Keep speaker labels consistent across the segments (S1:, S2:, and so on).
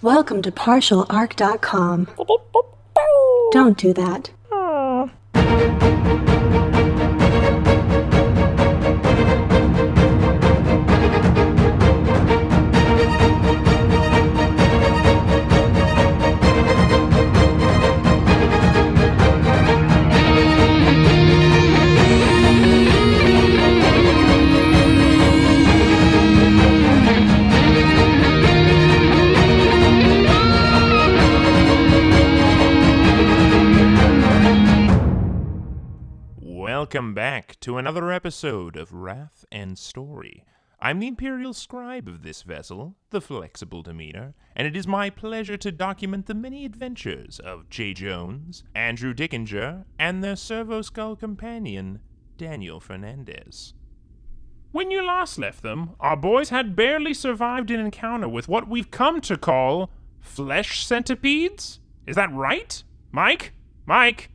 S1: Welcome to partialarc.com. Don't do that.
S2: Welcome back to another episode of Wrath and Story. I'm the Imperial Scribe of this vessel, the Flexible Demeanor, and it is my pleasure to document the many adventures of Jay Jones, Andrew Dickinger, and their Servo-Skull companion, Daniel Fernandez. When you last left them, our boys had barely survived an encounter with what we've come to call flesh centipedes? Is that right? Mike? Mike?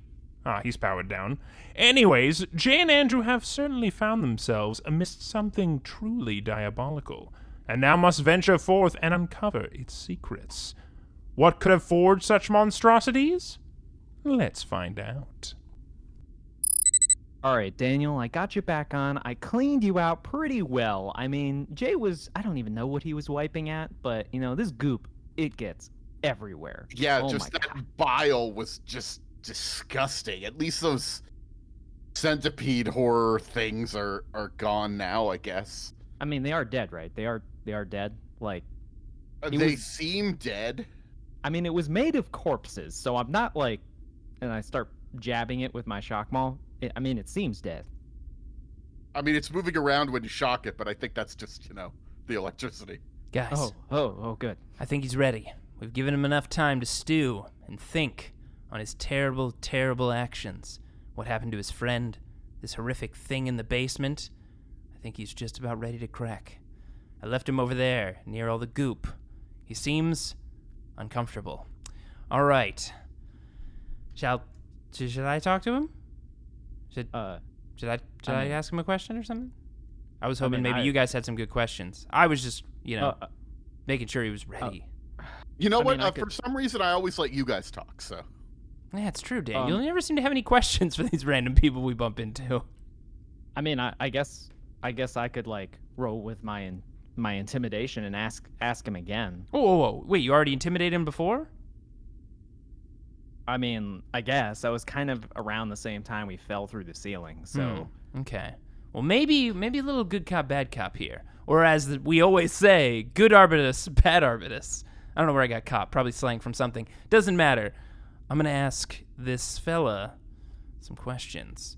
S2: He's powered down. Anyways, Jay and Andrew have certainly found themselves amidst something truly diabolical, and now must venture forth and uncover its secrets. What could have forged such monstrosities? Let's find out.
S3: All right, Daniel, I got you back on. I cleaned you out pretty well. I mean, Jay I don't even know what he was wiping at, but, this goop, it gets everywhere.
S4: Yeah,
S3: Oh
S4: just
S3: my
S4: that
S3: God.
S4: bile was just disgusting. At least those centipede horror things are gone now, I guess.
S3: I mean, they are dead, right? They are dead. Like,
S4: They seem dead.
S3: I mean, it was made of corpses, so I'm not like, and I start jabbing it with my shock maul. It seems dead.
S4: I mean, it's moving around when you shock it, but I think that's just, the electricity.
S5: Guys,
S3: Oh, good.
S5: I think he's ready. We've given him enough time to stew and think on his terrible, terrible actions. What happened to his friend, this horrific thing in the basement. I think he's just about ready to crack. I left him over there, near all the goop. He seems uncomfortable. All right. Should I talk to him? Should I ask him a question or something? I was hoping maybe you guys had some good questions. I was just, making sure he was ready.
S4: You know what? For some reason, I always let you guys talk, so.
S5: Yeah, it's true, Daniel. You never seem to have any questions for these random people we bump into.
S3: I mean, I guess I could like roll with my intimidation and ask him again.
S5: Whoa. Wait, you already intimidated him before?
S3: I mean, I guess that was kind of around the same time we fell through the ceiling. So
S5: Okay. Well, maybe a little good cop, bad cop here. Or as we always say, good arbitus, bad arbitus. I don't know where I got cop. Probably slang from something. Doesn't matter. I'm going to ask this fella some questions.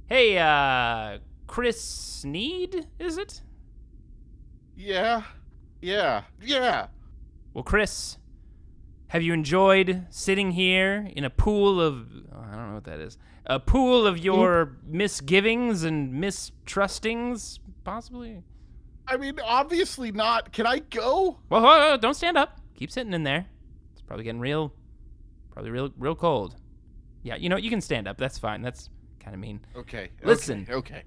S5: Hey, Chris Sneed, is it?
S4: Yeah.
S5: Well, Chris, have you enjoyed sitting here in a pool of... I don't know what that is. A pool of your misgivings and mistrustings, possibly?
S4: I mean, obviously not. Can I go?
S5: Well, don't stand up. Keep sitting in there. It's probably getting real cold. Yeah, you can stand up. That's fine. That's kind of mean.
S4: Okay.
S5: Listen.
S4: Okay.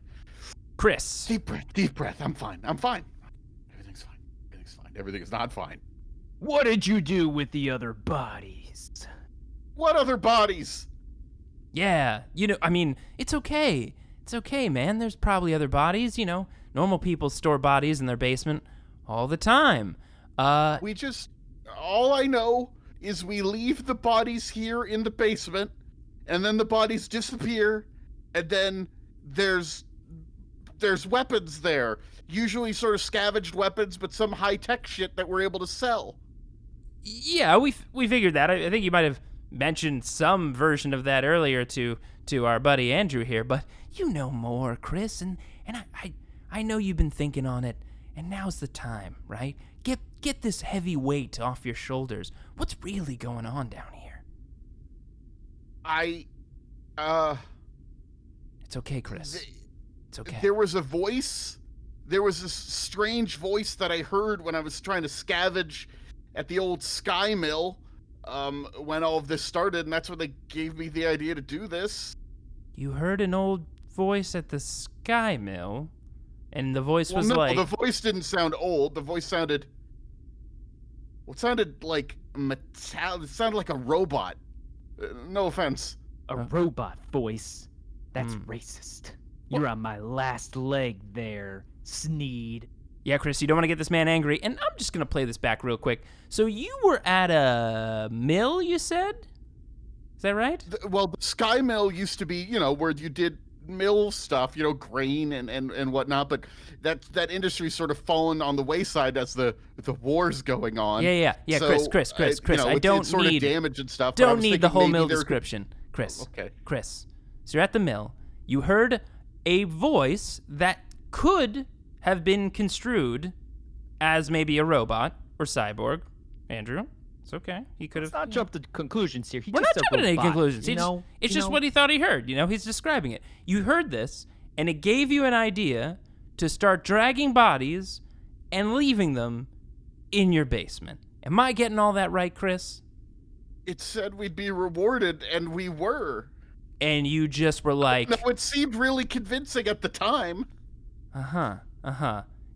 S5: Chris.
S4: Deep breath. I'm fine. Everything's fine. Everything is not fine.
S3: what did you do with the other bodies?
S4: What other bodies?
S5: Yeah, it's okay. It's okay, man. There's probably other bodies, Normal people store bodies in their basement all the time.
S4: All I know is we leave the bodies here in the basement, and then the bodies disappear, and then there's weapons there. Usually sort of scavenged weapons, but some high-tech shit that we're able to sell.
S5: Yeah, we figured that. I think you might have mentioned some version of that earlier to our buddy Andrew here, but you know more, Chris, and I know you've been thinking on it, and now's the time, right? Get this heavy weight off your shoulders. What's really going on down here? It's okay, Chris. It's okay.
S4: There was a voice. There was this strange voice that I heard when I was trying to scavenge at the old Sky Mill when all of this started, and that's when they gave me the idea to do this.
S5: You heard an old voice at the Sky Mill, and the voice was
S4: no,
S5: like...
S4: the voice didn't sound old. The voice sounded It sounded like it sounded like a robot. No offense.
S3: A robot voice? That's racist. You're on my last leg there, Sneed.
S5: Yeah, Chris, you don't want to get this man angry. And I'm just going to play this back real quick. So you were at a mill, you said? Is that right?
S4: Well, the Sky Mill used to be, where you did mill stuff, grain and whatnot, but that industry's sort of fallen on the wayside as the war's going on.
S5: Yeah. So, Chris, I don't
S4: it's sort
S5: need
S4: of damage and stuff.
S5: Don't need the whole mill description, Chris.
S4: Okay.
S5: Chris, so you're at the mill. You heard a voice that could have been construed as maybe a robot or cyborg. Andrew, it's okay. He could have.
S3: Let's not jump to conclusions here.
S5: We're not jumping to any
S3: robot,
S5: conclusions. It's just what he thought he heard. He's describing it. You heard this, and it gave you an idea to start dragging bodies and leaving them in your basement. Am I getting all that right, Chris?
S4: It said we'd be rewarded, and we were.
S5: And you just were like...
S4: No, it seemed really convincing at the time.
S5: And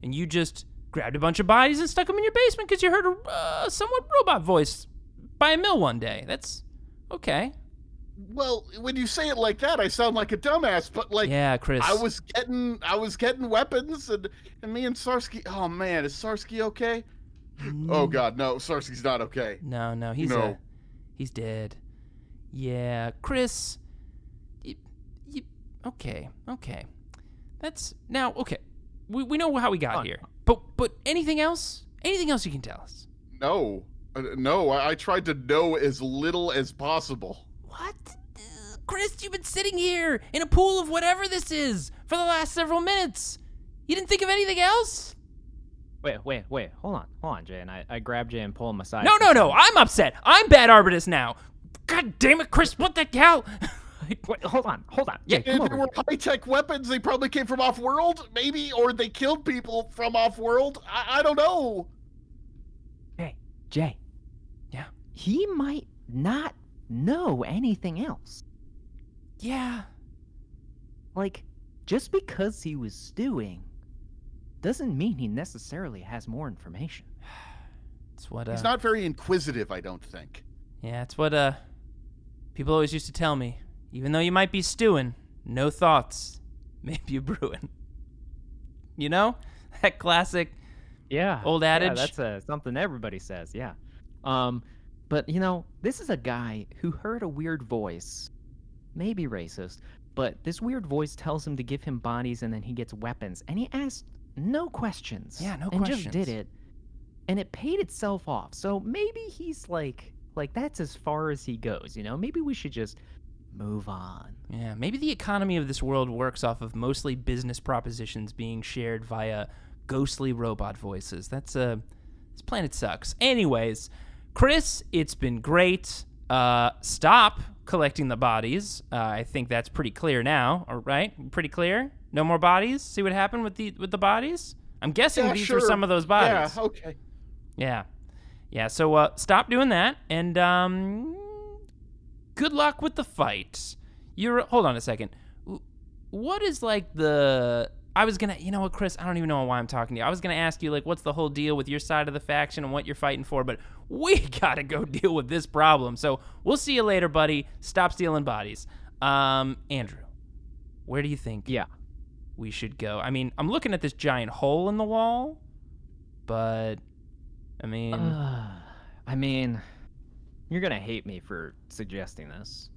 S5: you just grabbed a bunch of bodies and stuck them in your basement because you heard a somewhat robot voice by a mill one day. That's okay.
S4: Well, when you say it like that, I sound like a dumbass. But
S5: yeah, Chris,
S4: I was getting weapons, and me and Sarsky. Oh man, is Sarsky okay? Oh God, no, Sarsky's not okay.
S5: No, he's dead. Yeah, Chris. Okay. That's now okay. We know how we got here. But anything else? Anything else you can tell us?
S4: No. I tried to know as little as possible.
S5: What? Chris, you've been sitting here in a pool of whatever this is for the last several minutes. You didn't think of anything else?
S3: Wait. Hold on, Jay. And I grab Jay and pull him aside.
S5: No. I'm upset. I'm bad Arbitus now. God damn it, Chris. What the hell?
S3: Wait, hold on. Yeah,
S4: If they were high-tech weapons, they probably came from off-world, maybe, or they killed people from off-world. I don't know.
S3: Hey, Jay.
S5: Yeah?
S3: He might not know anything else.
S5: Yeah.
S3: Like, just because he was stewing doesn't mean he necessarily has more information.
S5: It's what,
S4: He's not very inquisitive, I don't think.
S5: Yeah, it's what, people always used to tell me. Even though you might be stewing, no thoughts, maybe you're brewing. You know? That classic old adage?
S3: Yeah, that's something everybody says, yeah. But, this is a guy who heard a weird voice, maybe racist, but this weird voice tells him to give him bodies and then he gets weapons. And he asked no questions.
S5: Yeah, no
S3: and
S5: questions.
S3: And just did it. And it paid itself off. So maybe he's like that's as far as he goes, Maybe we should just move on.
S5: Yeah, maybe the economy of this world works off of mostly business propositions being shared via ghostly robot voices. This planet sucks. Anyways, Chris, it's been great. Stop collecting the bodies. I think that's pretty clear now. All right, pretty clear. No more bodies. See what happened with the bodies. I'm guessing these are some of those bodies.
S4: Yeah. Okay.
S5: Yeah. So stop doing that, and good luck with the fight. Hold on a second. What is I was gonna, you know what, Chris? I don't even know why I'm talking to you. I was gonna ask you, what's the whole deal with your side of the faction and what you're fighting for, but we gotta go deal with this problem. So we'll see you later, buddy. Stop stealing bodies. Andrew, where do you think we should go? I mean, I'm looking at this giant hole in the wall, but, I mean...
S3: You're gonna hate me for suggesting this.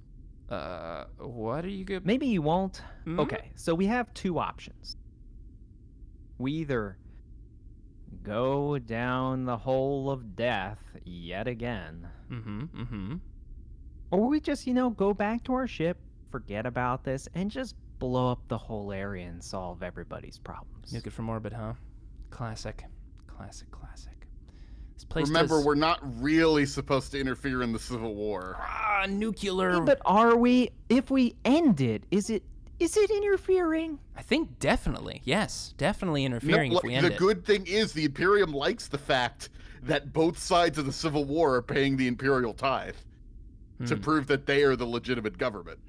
S5: What are you good?
S3: Maybe you won't.
S5: Mm-hmm.
S3: Okay, so we have two options. We either go down the hole of death yet again. Or we just, go back to our ship, forget about this, and just blow up the whole area and solve everybody's problems.
S5: Nuke it from orbit, huh? Classic. This place
S4: Remember, we're not really supposed to interfere in the Civil War.
S5: Nuclear.
S3: Yeah, but are we? If we end it, is it interfering?
S5: I think definitely. Yes, definitely interfering if we end it.
S4: The good thing is the Imperium likes the fact that both sides of the Civil War are paying the Imperial tithe to prove that they are the legitimate government.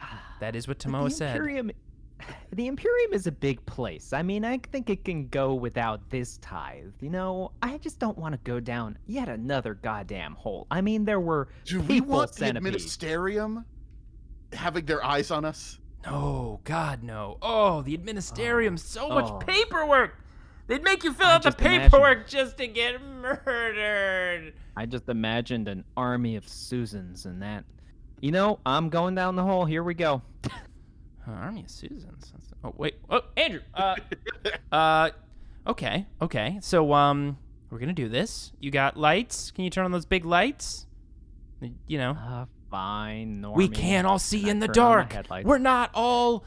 S5: That is what Tomoa said.
S3: The Imperium The Imperium is a big place. I mean, I think it can go without this tithe. You know, I just don't want to go down yet another goddamn hole. I mean, there were
S4: Do we
S3: people
S4: want the
S3: centipedes.
S4: Administerium having their eyes on us?
S5: No, God, no. Oh, the administerium, so much
S3: oh.
S5: paperwork. They'd make you fill
S3: I
S5: out the
S3: just imagine-
S5: paperwork just to get murdered.
S3: I just imagined an army of Susans and that. You know, I'm going down the hole. Here we go.
S5: Army of Susans. Oh, wait. Oh, Andrew. Okay. So, we're gonna do this. You got lights? Can you turn on those big lights? You know.
S3: Fine, Normie.
S5: We can't all see
S3: Can I
S5: in the
S3: turn on my
S5: dark.
S3: headlights?
S5: We're not all,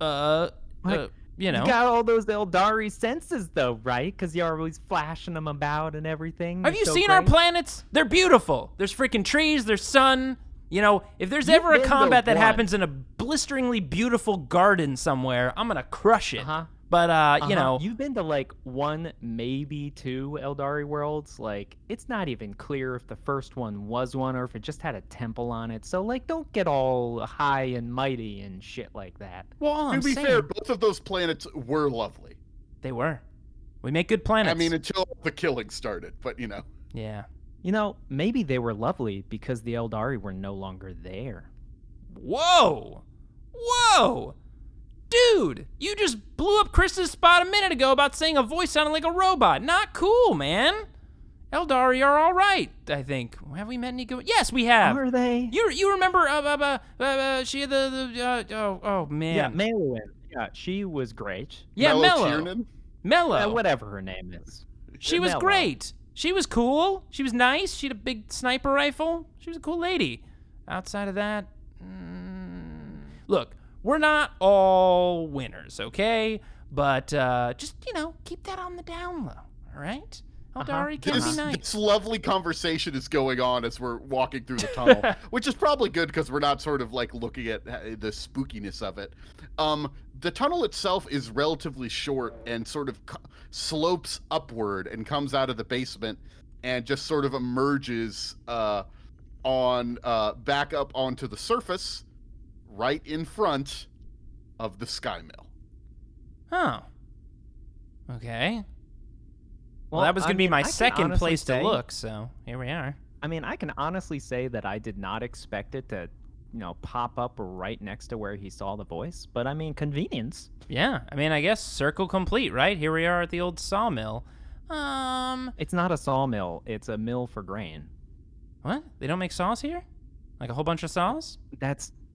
S5: you know.
S3: You got all those Eldari senses, though, right? Because you're always flashing them about and everything.
S5: Have
S3: They're
S5: you
S3: so
S5: seen our
S3: great.
S5: planets? They're beautiful. There's freaking trees. There's sun. You know, if there's
S3: You've
S5: ever a
S3: been to
S5: combat that
S3: one.
S5: happens in a blisteringly beautiful garden somewhere, I'm gonna crush it.
S3: Uh-huh.
S5: But you know,
S3: You've been to like one, maybe two Eldari worlds. Like, it's not even clear if the first one was one or if it just had a temple on it. So, like, don't get all high and mighty and shit like that.
S5: well, all
S4: To
S5: I'm
S4: be
S5: saying,
S4: fair, both of those planets were lovely.
S5: they were. We make good planets.
S4: I mean, until the killing started, but you know.
S5: yeah.
S3: You know, maybe they were lovely because the Eldari were no longer there.
S5: Whoa! Dude, you just blew up Chris's spot a minute ago about saying a voice sounded like a robot. Not cool, man. Eldari are all right, I think. Have we met any good? Yes, we have.
S3: Are they?
S5: You remember? She had oh man.
S3: Yeah, Maelwyn. Yeah, she was great.
S5: Yeah, Mello.
S4: Tiernan?
S5: Mello.
S3: Whatever her name is.
S5: She was
S3: Mello.
S5: great. She was cool. She was nice. She had a big sniper rifle. She was a cool lady. Outside of that, look, we're not all winners, okay? But just, you know, keep that on the down low, all right? Eldari can be nice.
S4: This lovely conversation is going on as we're walking through the tunnel, which is probably good because we're not sort of like looking at the spookiness of it. The tunnel itself is relatively short and sort of slopes upward and comes out of the basement and just sort of emerges on back up onto the surface right in front of the Sky Mill.
S5: Oh. Okay. Well, that was going to be my
S3: I can
S5: second
S3: honestly
S5: place to
S3: say-
S5: look, so here we are.
S3: I mean, I can honestly say that I did not expect it to, you know, pop up right next to where he saw the voice. But I mean, convenience.
S5: Yeah, I mean, I guess circle complete, right? Here we are at the old sawmill.
S3: It's not a sawmill. It's a mill for grain.
S5: What? They don't make saws here? Like a whole bunch of saws?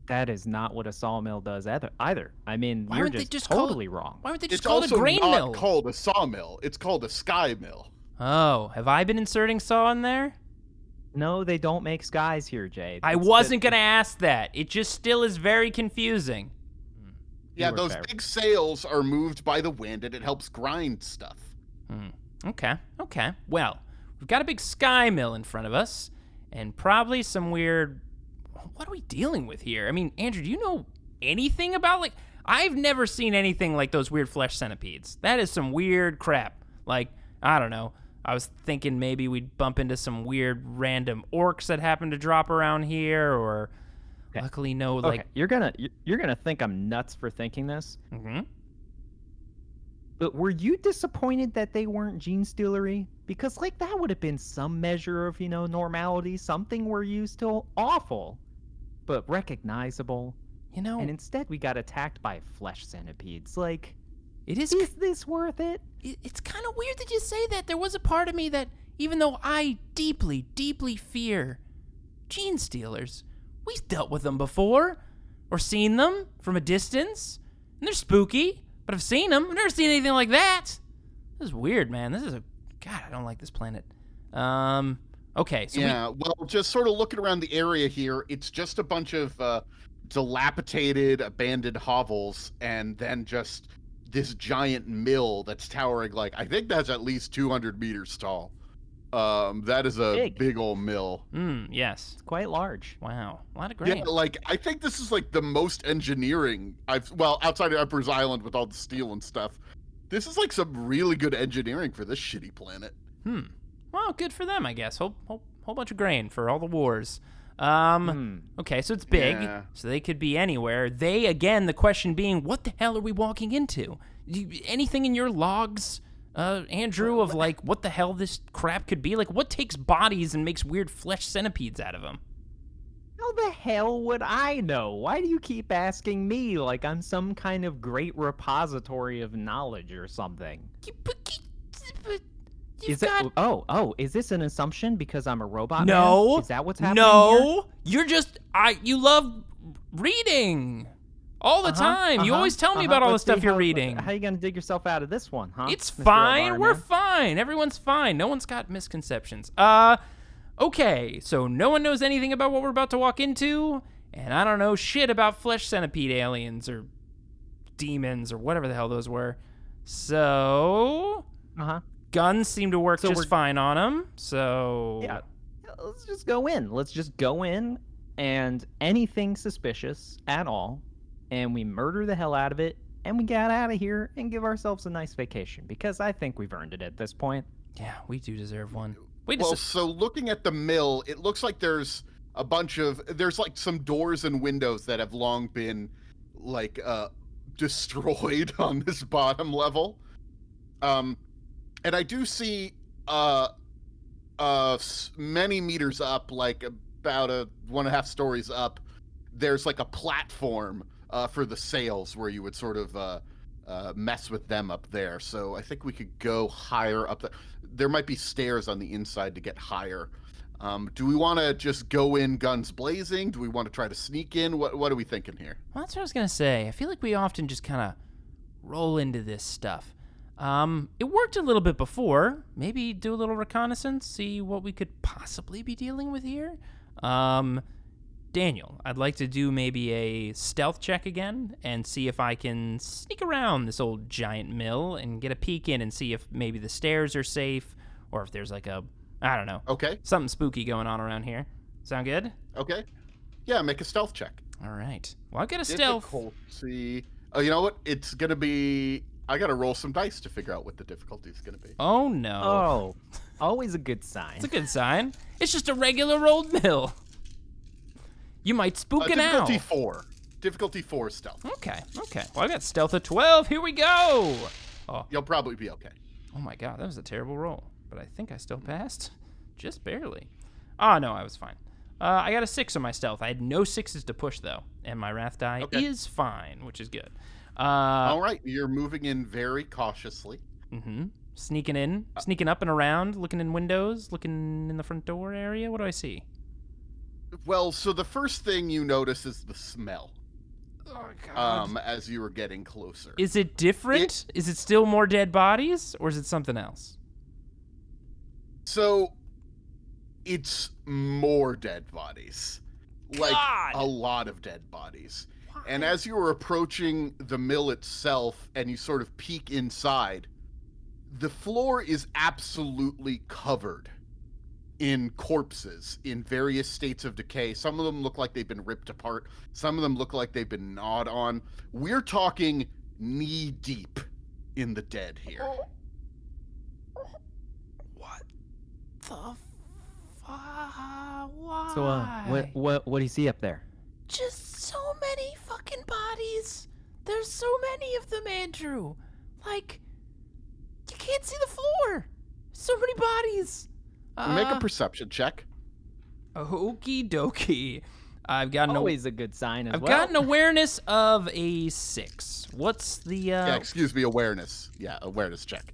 S3: That is not what a sawmill does either. I mean,
S5: Why
S3: you're
S5: would they
S3: just
S5: just call it-
S3: totally wrong.
S5: Why would they just
S4: It's
S5: call it a
S4: also
S5: grain
S4: not
S5: mill?
S4: called a sawmill. It's called a Sky Mill.
S5: Oh, have I been inserting saw in there?
S3: No, they don't make skies here, Jay.
S5: I wasn't going to ask that. It just still is very confusing.
S4: Yeah,
S3: were
S4: those
S3: fair.
S4: big sails are moved by the wind and it helps grind stuff.
S5: Okay. Well, we've got a big sky mill in front of us, and probably some weird... What are we dealing with here? I mean, Andrew, do you know anything about, like... I've never seen anything like those weird flesh centipedes. That is some weird crap. Like, I don't know. I was thinking maybe we'd bump into some weird random orcs that happen to drop around here, or...
S3: Okay.
S5: Luckily, no,
S3: Okay,
S5: like...
S3: you're gonna think I'm nuts for thinking this.
S5: Mm-hmm.
S3: But were you disappointed that they weren't gene stealery? Because like that would have been some measure of, you know, normality, something we're used to. Awful, but recognizable.
S5: You know,
S3: And instead we got attacked by flesh centipedes. Like,
S5: it is...
S3: is this worth it?
S5: It's kind of weird that you say that. There was a part of me that, even though I deeply, deeply fear gene stealers, we've dealt with them before, or seen them from a distance, and they're spooky, but I've seen them. I've never seen anything like that. This is weird, man. This is God, I don't like this planet. Okay, so
S4: Yeah, well, just sort of looking around the area here, it's just a bunch of dilapidated, abandoned hovels, and then just this giant mill that's towering, like, I think that's at least 200 meters tall. That is a big old mill.
S5: yes.
S3: It's quite large.
S5: Wow, a lot of grain.
S4: Yeah, like, I think this is, like, the most engineering outside of Emperor's Island with all the steel and stuff. This is, like, some really good engineering for this shitty planet.
S5: Well, good for them, I guess. Whole bunch of grain for all the wars. Okay, so it's big,
S4: Yeah.
S5: so they could be anywhere. They, again, the question being, what the hell are we walking into? Anything in your logs, Andrew, of like what the hell this crap could be? Like, what takes bodies and makes weird flesh centipedes out of them?
S3: How the hell would I know? Why do you keep asking me like I'm some kind of great repository of knowledge or something? Is this an assumption because I'm a robot?
S5: No.
S3: Man? Is that what's happening
S5: No. You're just you love reading all the time. You always tell me about all the
S3: Let's
S5: stuff
S3: see
S5: you're
S3: how-
S5: reading.
S3: How you gonna dig yourself out of this one, huh?
S5: It's
S3: Mr.
S5: fine.
S3: Aeldari,
S5: We're
S3: man?
S5: fine. Everyone's fine. No one's got misconceptions. Okay. So no one knows anything about what we're about to walk into, and I don't know shit about flesh centipede aliens or demons or whatever the hell those were. So guns seem to work just fine on them. So
S3: Yeah. Let's just go in. Let's just go in and anything suspicious at all, and we murder the hell out of it, and we get out of here and give ourselves a nice vacation because I think we've earned it at this point.
S5: yeah, we do deserve one.
S4: So looking at the mill, it looks like there's like some doors and windows that have long been like destroyed on this bottom level. And I do see many meters up, like about 1.5 stories up, there's like a platform for the sails where you would sort of mess with them up there. So I think we could go higher up. There might be stairs on the inside to get higher. Do we want to just go in guns blazing? Do we want to try to sneak in? What are we thinking here?
S5: Well, that's what I was going to say. I feel like we often just kind of roll into this stuff. It worked a little bit before. Maybe do a little reconnaissance, see what we could possibly be dealing with here. Daniel, I'd like to do maybe a stealth check again and see if I can sneak around this old giant mill and get a peek in and see if maybe the stairs are safe or if there's like I don't know.
S4: Okay.
S5: Something spooky going on around here. Sound good?
S4: Okay. Yeah, make a stealth check.
S5: All right. Well, I'll get a stealth.
S4: Difficulty. Oh, you know what? It's going to be... I got to roll some dice to figure out what the difficulty is going to be.
S5: Oh, no.
S3: Oh, always a good sign.
S5: It's a good sign. It's just a regular old mill. You might spook an owl.
S4: Difficulty 4 stealth.
S5: Okay. Well, I got stealth of 12. Here we go. Oh.
S4: You'll probably be okay.
S5: Oh, my God. That was a terrible roll. But I think I still passed. Just barely. Oh, no, I was fine. I got a 6 on my stealth. I had no 6s to push, though. And my wrath die is fine, which is good.
S4: All right. You're moving in very cautiously.
S5: Mm-hmm. Sneaking up and around, looking in windows, looking in the front door area. What do I see?
S4: Well, so the first thing you notice is the smell.
S5: Oh, God.
S4: As you were getting closer.
S5: Is it different? Is it still more dead bodies, or is it something else?
S4: So, it's more dead bodies. Like, a lot of dead bodies. Why? And as you were approaching the mill itself, and you sort of peek inside, the floor is absolutely covered in corpses in various states of decay. Some of them look like they've been ripped apart. Some of them look like they've been gnawed on. We're talking knee deep in the dead here.
S5: What the why?
S3: So, what do you see up there?
S5: Just so many fucking bodies. There's so many of them, Andrew. Like, you can't see the floor. So many bodies.
S4: Make a perception check.
S5: Okie dokie. I've got
S3: always a good sign as
S5: I've
S3: well.
S5: got an awareness of a 6. What's the
S4: Yeah, excuse me, awareness. Yeah, awareness check.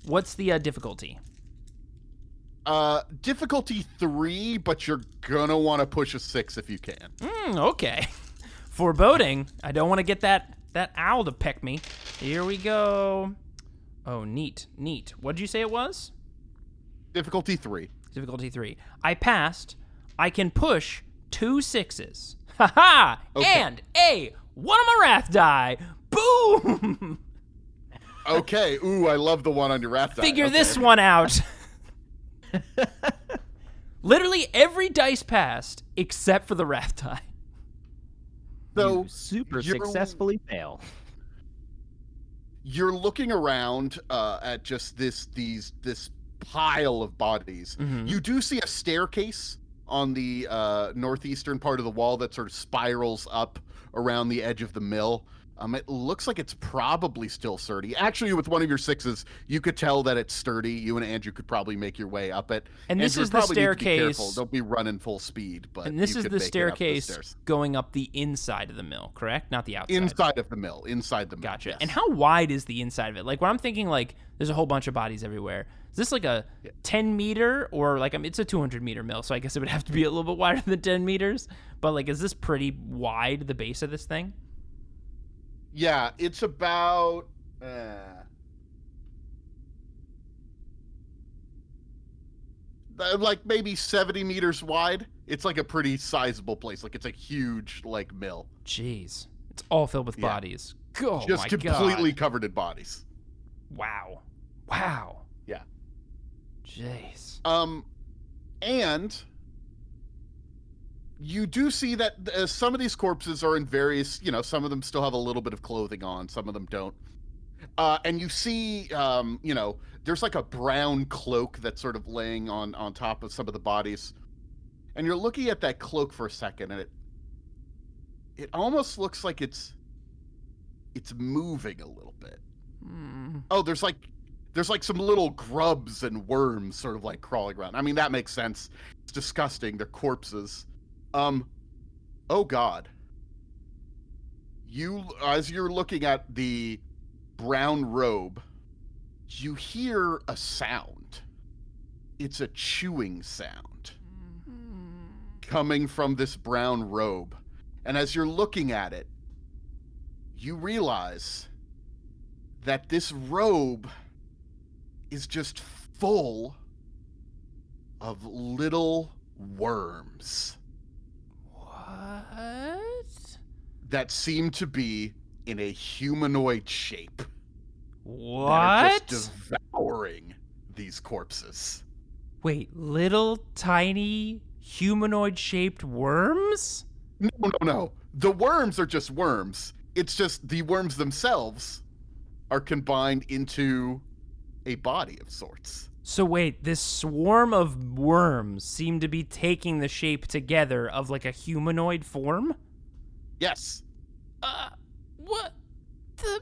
S5: What's the difficulty?
S4: Difficulty 3, but you're gonna want to push a 6 if you can.
S5: Okay. Foreboding. I don't want to get that owl to peck me. Here we go. Oh, neat. What'd you say it was?
S4: Difficulty 3.
S5: Difficulty 3. I passed. I can push 2 6s. Ha-ha!
S4: Okay.
S5: And a 1 on my wrath die. Boom!
S4: Okay. Ooh, I love the one on your wrath die.
S5: Figure this one out. Literally every dice passed except for the wrath die.
S4: So
S3: you super successfully fail.
S4: You're looking around at just this pile of bodies.
S5: Mm-hmm.
S4: You do see a staircase on the northeastern part of the wall that sort of spirals up around the edge of the mill. It looks like it's probably still sturdy. Actually, with one of your 6s, you could tell that it's sturdy. You and Andrew could probably make your way up it.
S5: And this
S4: Andrew
S5: is the
S4: probably need to be
S5: staircase.
S4: careful. Don't be running full speed. But
S5: And this
S4: you
S5: is
S4: could
S5: the
S4: make it up the
S5: staircase
S4: stairs.
S5: going up the inside of the mill, correct? Not the outside.
S4: Inside of the mill. Inside the mill.
S5: Gotcha.
S4: Yes.
S5: And how wide is the inside of it? Like when I'm thinking like there's a whole bunch of bodies everywhere. Is this like a 10 meter or like it's a 200 meter mill, so I guess it would have to be a little bit wider than 10 meters. But like, is this pretty wide, the base of this thing?
S4: Yeah, it's about like maybe 70 meters wide. It's like a pretty sizable place. Like it's a huge like mill.
S5: Jeez. It's all filled with bodies. Oh,
S4: Just
S5: my
S4: completely
S5: God.
S4: covered in bodies.
S5: Wow.
S4: Yeah.
S5: Jeez.
S4: And you do see that some of these corpses are in various, some of them still have a little bit of clothing on, some of them don't. And you see, there's like a brown cloak that's sort of laying on top of some of the bodies. And you're looking at that cloak for a second, and it almost looks like it's moving a little bit. Oh, there's like some little grubs and worms sort of like crawling around. I mean, that makes sense. It's disgusting. They're corpses. Oh God. As you're looking at the brown robe, you hear a sound. It's a chewing sound coming from this brown robe. And as you're looking at it, you realize that this robe is just full of little worms.
S5: What?
S4: That seem to be in a humanoid shape.
S5: What?
S4: That are just devouring these corpses.
S5: Wait, little tiny humanoid-shaped worms?
S4: No. The worms are just worms. It's just the worms themselves are combined into a body of sorts.
S5: So wait, this swarm of worms seem to be taking the shape together of like a humanoid form?
S4: Yes.
S5: What the?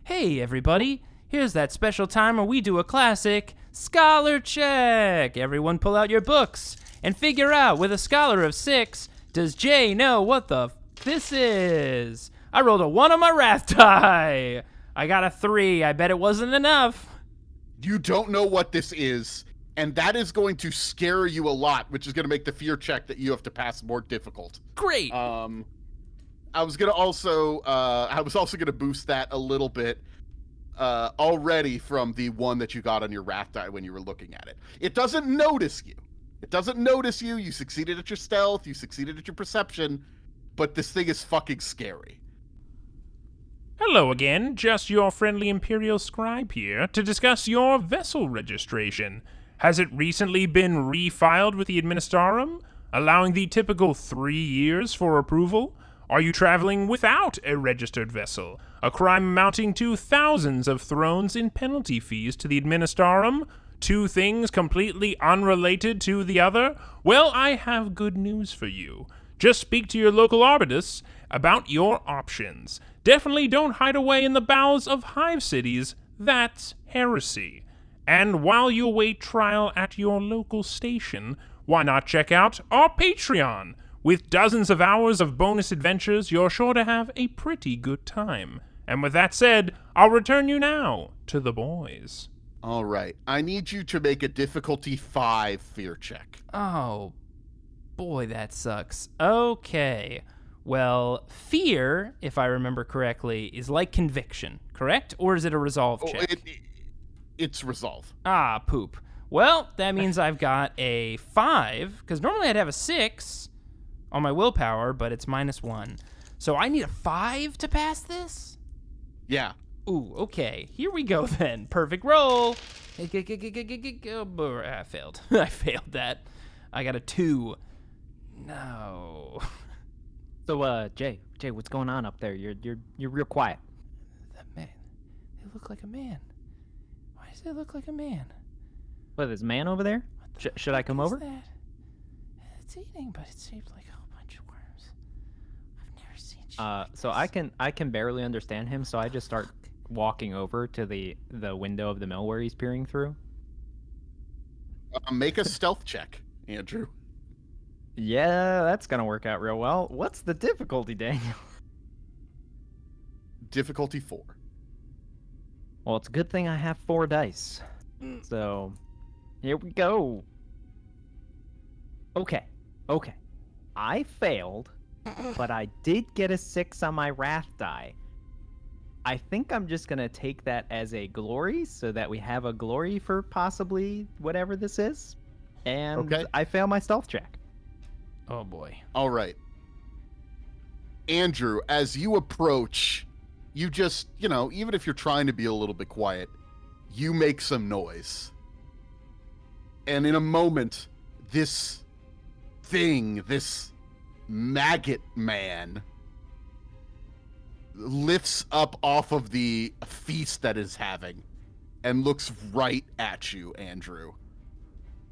S5: Hey, everybody. Here's that special time where we do a classic scholar check. Everyone pull out your books and figure out, with a scholar of 6, does Jay know what the this is? I rolled a 1 on my wrath die. I got a 3. I bet it wasn't enough.
S4: You don't know what this is, and that is going to scare you a lot, which is going to make the fear check that you have to pass more difficult.
S5: Great.
S4: I was also going to boost that a little bit already from the 1 that you got on your wrath die when you were looking at it. It doesn't notice you. You succeeded at your stealth, you succeeded at your perception, but this thing is fucking scary.
S2: Hello again, just your friendly Imperial Scribe here to discuss your vessel registration. Has it recently been refiled with the Administarum, allowing the typical 3 years for approval? Are you traveling without a registered vessel, a crime amounting to thousands of thrones in penalty fees to the Administarum? 2 things completely unrelated to the other? Well, I have good news for you. Just speak to your local arbitus about your options. Definitely don't hide away in the bowels of hive cities. That's heresy. And while you await trial at your local station, why not check out our Patreon? With dozens of hours of bonus adventures, you're sure to have a pretty good time. And with that said, I'll return you now to the boys.
S4: All right. I need you to make a difficulty 5 fear check.
S5: Oh, boy, that sucks. Okay. Well, fear, if I remember correctly, is like conviction, correct? Or is it a resolve check?
S4: It's resolve.
S5: Ah, poop. Well, that means I've got a 5, because normally I'd have a 6 on my willpower, but it's -1. So I need a 5 to pass this?
S4: Yeah.
S5: Ooh, okay. Here we go then. Perfect roll. I failed. I failed that. I got a 2. No.
S3: So, Jay, what's going on up there? You're real quiet.
S5: The man. They look like a man. Why does it look like a man?
S3: What, there's a man over there? Should I come over?
S5: That? it's eating, but it's shaped like a whole bunch of worms. I've never seen shit
S3: So I can barely understand him, so I just start walking over to the window of the mill where he's peering through.
S4: Make a stealth check, Andrew.
S3: Yeah, that's gonna work out real well. What's the difficulty, Daniel?
S4: Difficulty 4.
S3: Well, it's a good thing I have 4 dice. So, here we go. Okay. I failed, but I did get a 6 on my wrath die. I think I'm just gonna take that as a glory, so that we have a glory for possibly whatever this is. And
S4: Okay.
S3: I fail my stealth check.
S5: Oh boy.
S4: All right. Andrew, as you approach, you just, even if you're trying to be a little bit quiet, you make some noise. And in a moment, this thing, this maggot man, lifts up off of the feast that is having and looks right at you, Andrew.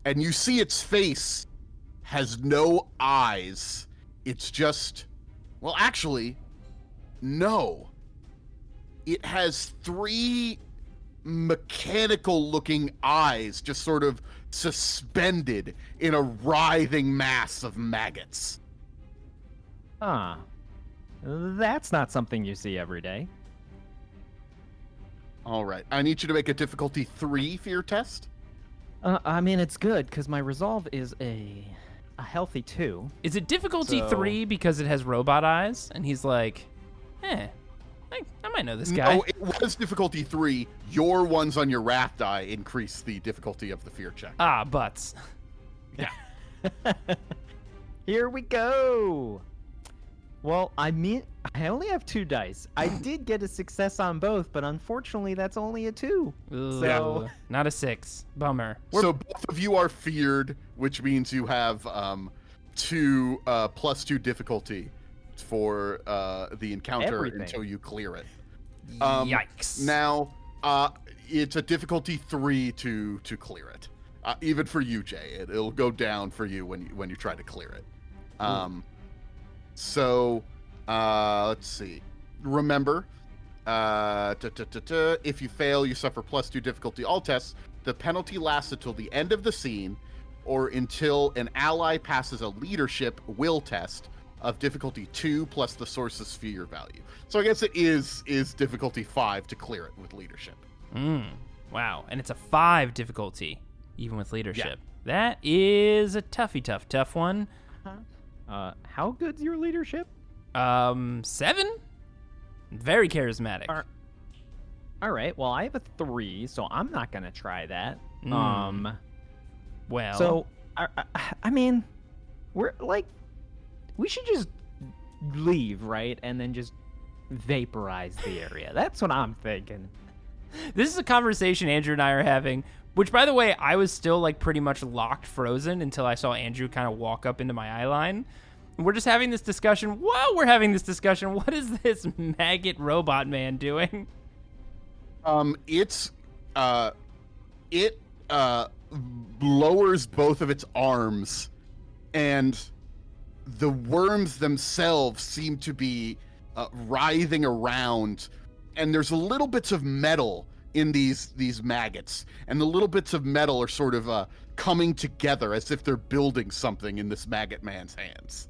S4: And you see its face has no eyes. It's just, well, actually, no. It has 3 mechanical looking eyes just sort of suspended in a writhing mass of maggots.
S3: Huh. That's not something you see every day.
S4: All right. I need you to make a difficulty 3 for your test.
S3: I mean, it's good, because my resolve is a healthy 2.
S5: Is it difficulty
S3: So-
S5: 3 because it has robot eyes? And he's like, I might know this guy.
S4: No, it was difficulty 3. Your ones on your wrath die increase the difficulty of the fear check.
S5: Ah, butts.
S3: Here we go. Well, I only have 2 dice. I did get a success on both, but unfortunately, that's only a 2. So-
S5: Ooh, not a 6. Bummer.
S4: So both of you are feared, which means you have 2 +2 difficulty for the encounter
S3: Everything.
S4: until you clear it.
S5: Yikes.
S4: Now, it's a difficulty 3 to clear it. Even for you, Jay, it'll go down for you when you try to clear it. So, let's see. Remember, if you fail, you suffer +2 difficulty all tests. The penalty lasts until the end of the scene, or until an ally passes a leadership will test of difficulty 2 plus the source's fear value. So I guess it is difficulty 5 to clear it with leadership.
S5: Wow. And it's a 5 difficulty, even with leadership. That is a tough one.
S3: How good's your leadership?
S5: 7? Very charismatic.
S3: All right. Well, I have a 3, so I'm not gonna try that.
S5: Well.
S3: So I mean, we should just leave, right? And then just vaporize the area. That's what I'm thinking.
S5: This is a conversation Andrew and I are having, which, by the way, I was still like pretty much locked frozen until I saw Andrew kind of walk up into my eye line. And we're just having this discussion. While we're having this discussion, what is this maggot robot man doing?
S4: It lowers both of its arms, and the worms themselves seem to be writhing around, and there's little bits of metal in these maggots, and the little bits of metal are sort of coming together as if they're building something in this maggot man's hands.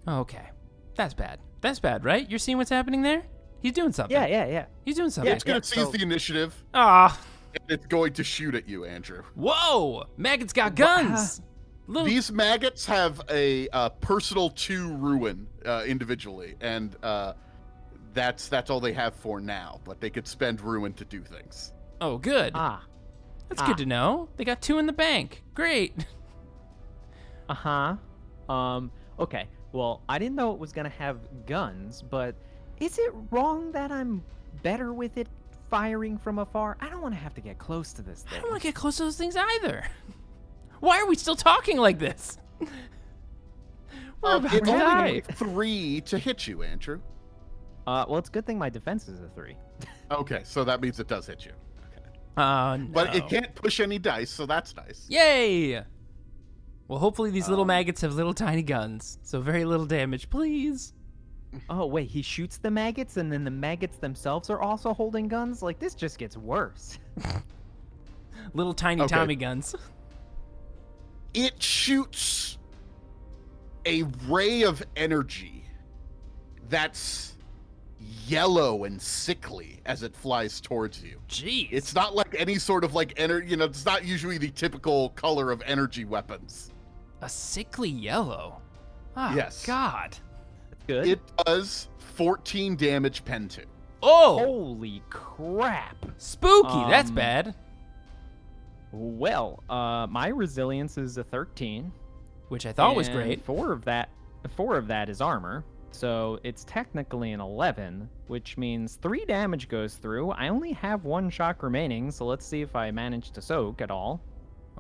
S5: Okay. That's bad. That's bad, right? You're seeing what's happening there? He's doing something.
S3: Yeah.
S5: He's doing something.
S4: It's going to seize the initiative,
S5: Ah.
S4: and it's going to shoot at you, Andrew.
S5: Whoa! Maggot's got guns! Little...
S4: These maggots have a personal 2 ruin individually, and that's all they have for now. But they could spend ruin to do things.
S5: Oh, good. That's good to know. They got 2 in the bank. Great.
S3: Okay. Well, I didn't know it was gonna have guns, but is it wrong that I'm better with it firing from afar? I don't want to have to get close to this thing.
S5: I don't want to get close to those things either. Why are we still talking like this? We're about
S4: It
S5: to
S4: only
S5: die.
S4: needs 3 to hit you, Andrew.
S3: Well, it's a good thing my defense is a 3.
S4: Okay, so that means it does hit you.
S5: No.
S4: But it can't push any dice, so that's nice.
S5: Yay! Well, hopefully these little maggots have little tiny guns, so very little damage, please.
S3: Oh, wait, he shoots the maggots, and then the maggots themselves are also holding guns? Like, this just gets worse.
S5: Little tiny
S4: Okay.
S5: Tommy guns.
S4: It shoots a ray of energy that's yellow and sickly as it flies towards you.
S5: Jeez.
S4: It's not like any sort of like energy, it's not usually the typical color of energy weapons.
S5: a sickly yellow. Oh,
S4: Yes.
S5: God.
S3: Good.
S4: It does 14 damage pen 2.
S5: Oh,
S3: Holy crap.
S5: spooky. That's bad.
S3: Well, my resilience is a 13.
S5: Which I thought was
S3: and
S5: great.
S3: 4 of that is armor. So it's technically an 11, which means 3 damage goes through. I only have 1 shock remaining, so let's see if I manage to soak at all.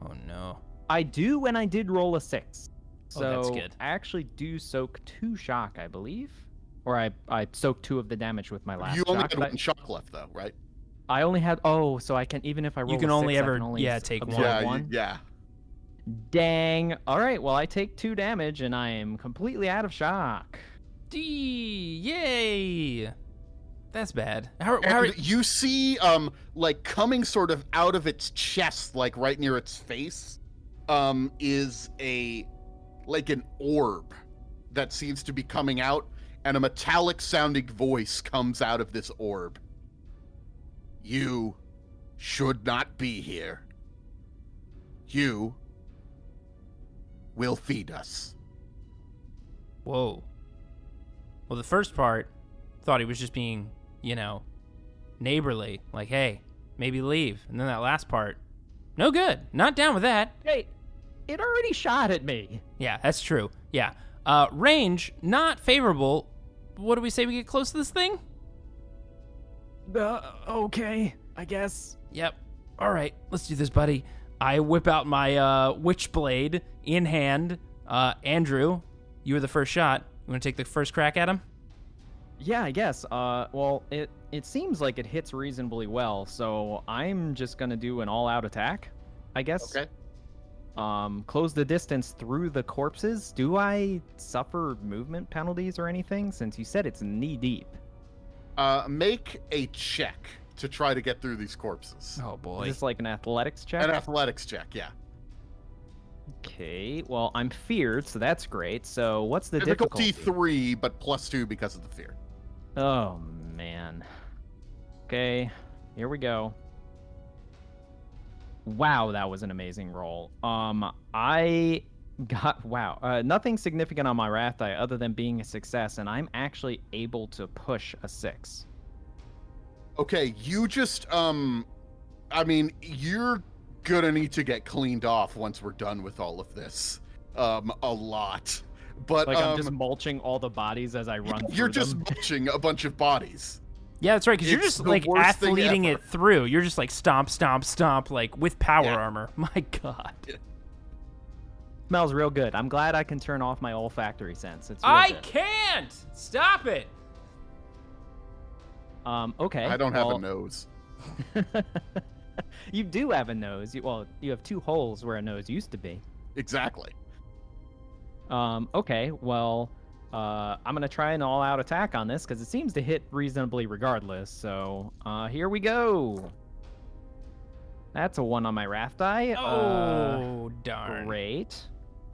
S5: Oh, no.
S3: I do, and I did roll a 6. So
S5: Oh, that's good.
S3: I actually do soak 2 shock, I believe. Or I soaked 2 of the damage with my last
S4: You only
S3: shock.
S4: had
S3: but
S4: 1 shock left, though, right?
S3: I only had, so I can, even if I roll
S5: You can
S3: a
S5: only
S3: 6, I
S5: ever,
S3: can only
S5: take
S3: absorb
S5: one.
S4: Yeah,
S3: one.
S4: yeah.
S3: Dang. All right, well, I take 2 damage, and I am completely out of shock.
S5: Yay! That's bad. How
S4: And you see, like coming sort of out of its chest, like right near its face, is like an orb that seems to be coming out, and a metallic sounding voice comes out of this orb. You should not be here. You will feed us.
S5: Whoa. Well, the first part, thought he was just being, neighborly. Like, hey, maybe leave. And then that last part, no good. Not down with that.
S3: Hey, it already shot at me.
S5: Yeah, that's true. Yeah. Range, not favorable. What do we say we get close to this thing?
S3: Okay, I guess.
S5: Yep. All right, let's do this, buddy. I whip out my witch blade in hand. Andrew, you were the first shot. You want to take the first crack at him?
S3: Yeah, I guess. Well, it seems like it hits reasonably well, so I'm just gonna do an all-out attack, I guess.
S4: Okay.
S3: Close the distance through the corpses. Do I suffer movement penalties or anything, since you said it's knee-deep?
S4: Make a check to try to get through these corpses.
S5: Oh, boy.
S3: Is this like an athletics check?
S4: An athletics check, yeah.
S3: Okay, well, I'm feared, so that's great. So what's the
S4: Difficulty
S3: difficulty?
S4: 3, but +2 because of the fear.
S3: Oh, man. Okay, here we go. Wow, that was an amazing roll. I got, nothing significant on my wrath die other than being a success, and I'm actually able to push a 6.
S4: Okay, you just, you're gonna need to get cleaned off once we're done with all of this. A lot. But,
S3: Like, I'm just mulching all the bodies as I run through
S4: you're just
S3: them.
S4: mulching a bunch of bodies.
S5: Yeah, that's right, because you're
S4: It's
S5: just,
S4: the
S5: like,
S4: worst thing
S5: athleting
S4: ever.
S5: it through. You're just, like, stomp, stomp, stomp, like, with power
S4: Yeah.
S5: armor. My God.
S3: Smells real good. I'm glad I can turn off my olfactory sense. It's real
S5: I
S3: good.
S5: can't! Stop it!
S3: Okay.
S4: I don't have a
S3: well,
S4: nose.
S3: You do have a nose. You have 2 holes where a nose used to be.
S4: Exactly.
S3: Okay, well, I'm gonna try an all-out attack on this because it seems to hit reasonably regardless. So, here we go. That's a 1 on my wrath die.
S5: Oh, darn.
S3: Great.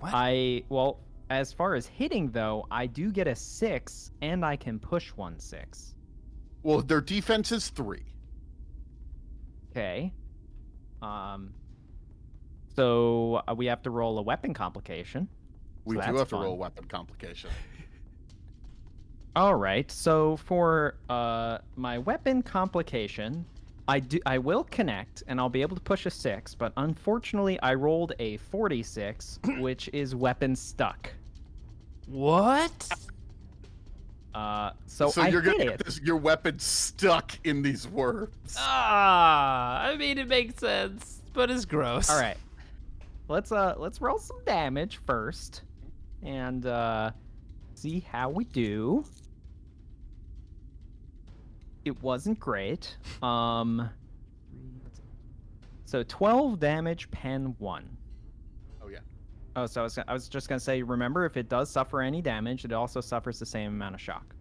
S5: What?
S3: As far as hitting though, I do get a 6, and I can push 1 6.
S4: Well, their defense is 3.
S3: Okay. So we have to roll a weapon complication.
S4: We
S3: So
S4: do
S3: that's
S4: have to
S3: fun.
S4: roll weapon complication.
S3: All right. So for my weapon complication, I will connect and I'll be able to push a 6, but unfortunately I rolled a 46, which is weapon stuck.
S5: What?
S3: So I
S4: you're
S3: hit
S4: gonna
S3: it.
S4: get your weapon stuck in these worms.
S5: I mean, it makes sense, but it's gross.
S3: All right. Let's roll some damage first and see how we do. It wasn't great. So 12 damage, pen 1.
S4: Oh yeah.
S3: Oh, so I was just gonna say, remember, if it does suffer any damage, it also suffers the same amount of shock.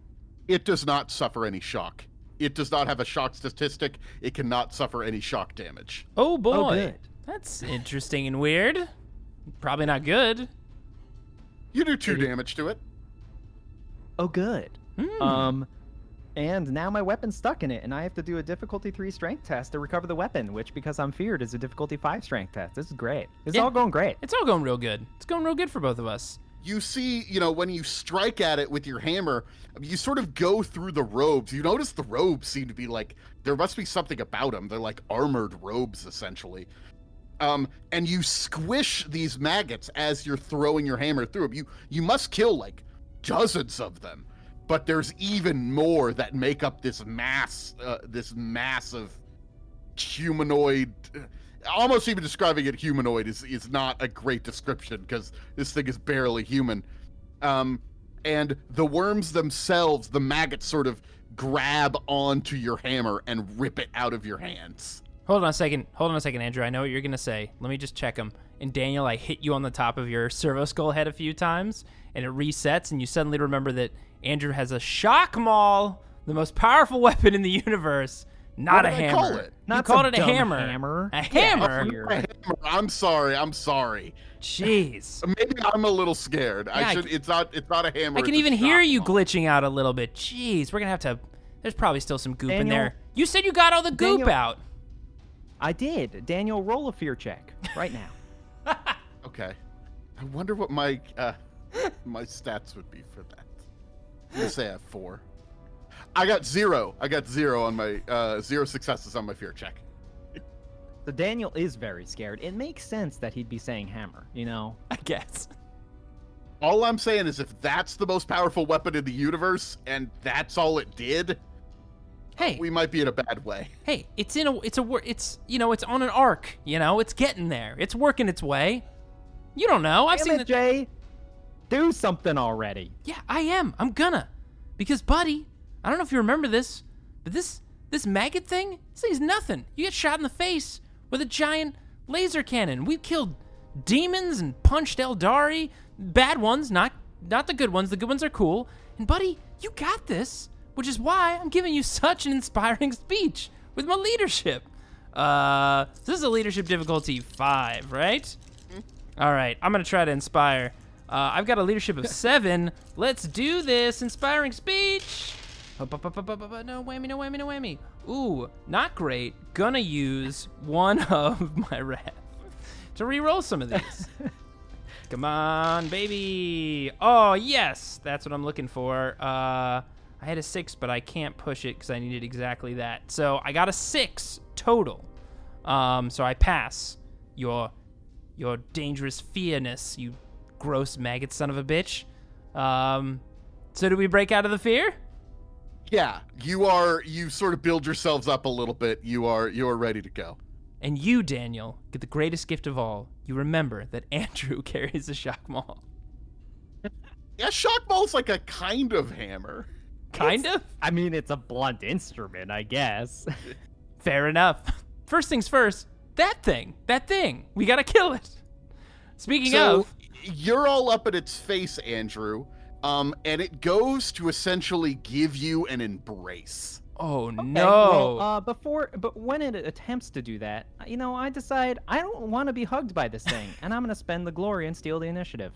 S4: It does not suffer any shock. It does not have a shock statistic. It cannot suffer any shock damage.
S5: Oh boy,
S3: Oh, good.
S5: that's interesting and weird. Probably not good.
S4: You do 2 damage to it.
S3: Oh, good.
S5: Hmm.
S3: And now my weapon's stuck in it, and I have to do a difficulty 3 strength test to recover the weapon, which, because I'm feared, is a difficulty 5 strength test. This is great. It's
S5: Yeah.
S3: all going great.
S5: It's all going real good. It's going real good for both of us.
S4: You see, when you strike at it with your hammer, you sort of go through the robes. You notice the robes seem to be like, there must be something about them. They're like armored robes, essentially. And you squish these maggots as you're throwing your hammer through them. You must kill like dozens of them, but there's even more that make up this mass of humanoid. Almost even describing it humanoid is not a great description, because this thing is barely human. And the worms themselves, the maggots, sort of grab onto your hammer and rip it out of your hands.
S5: Hold on a second, Andrew. I know what you're gonna say. Let me just check them. And Daniel, I hit you on the top of your servo skull head a few times, and it resets, and you suddenly remember that Andrew has a shock maul, the most powerful weapon in the universe. Not
S4: What
S5: a
S4: did I
S5: hammer.
S4: call it?
S5: You
S3: Not
S5: called
S3: some
S5: it a
S3: dumb
S5: hammer.
S3: hammer.
S5: A hammer?
S3: Yeah.
S4: A hammer. I'm sorry.
S5: Jeez.
S4: Maybe I'm a little scared.
S5: Yeah,
S4: It's not a hammer.
S5: I can
S4: it's a
S5: even hear
S4: shock
S5: you
S4: maul.
S5: glitching out a little bit. Jeez, we're gonna have to. There's probably still some goop in
S3: Daniel?
S5: there. You said you got all the goop
S3: Daniel?
S5: out.
S3: I did. Daniel, roll a fear check right now.
S4: Okay. I wonder what my my stats would be for that. I'm gonna say I have 4. I got 0. I got 0 on my 0 successes on my fear check.
S3: So Daniel is very scared. It makes sense that he'd be saying hammer,
S5: I guess.
S4: All I'm saying is, if that's the most powerful weapon in the universe and that's all it did,
S5: Hey,
S4: we might be in a bad way.
S5: hey, it's on an arc. It's getting there. It's working its way. You don't know. I've
S3: Damn
S5: seen
S3: it, Jay. Do something already.
S5: Yeah, I am. I'm gonna. Because, buddy, I don't know if you remember this, but this maggot thing, this thing's nothing. You get shot in the face with a giant laser cannon. We've killed demons and punched Aeldari. Bad ones, not the good ones. The good ones are cool. And, buddy, you got this, which is why I'm giving you such an inspiring speech with my leadership. This is a leadership difficulty 5, right? All right, I'm gonna try to inspire. I've got a leadership of 7. Let's do this. Inspiring speech. No whammy, no whammy, no whammy. Ooh, not great. Gonna use one of my wrath to re-roll some of these. Come on, baby. Oh, yes. That's what I'm looking for. I had a 6, but I can't push it because I needed exactly that. So I got a 6 total. So I pass your dangerous fearness, you gross maggot son of a bitch. So do we break out of the fear?
S4: Yeah, you sort of build yourselves up a little bit. You are ready to go.
S5: And you, Daniel, get the greatest gift of all. You remember that Andrew carries a shock maul.
S4: Yeah, shock maul's like a kind of hammer.
S5: Kind of?
S3: I mean, it's a blunt instrument, I guess.
S5: Fair enough. First things first, that thing. We gotta kill it. Speaking
S4: So
S5: of,
S4: you're all up at its face, Andrew, and it goes to essentially give you an embrace.
S5: oh
S3: Okay,
S5: no.
S3: well, but when it attempts to do that, I decide I don't want to be hugged by this thing, and I'm gonna spend the glory and steal the initiative.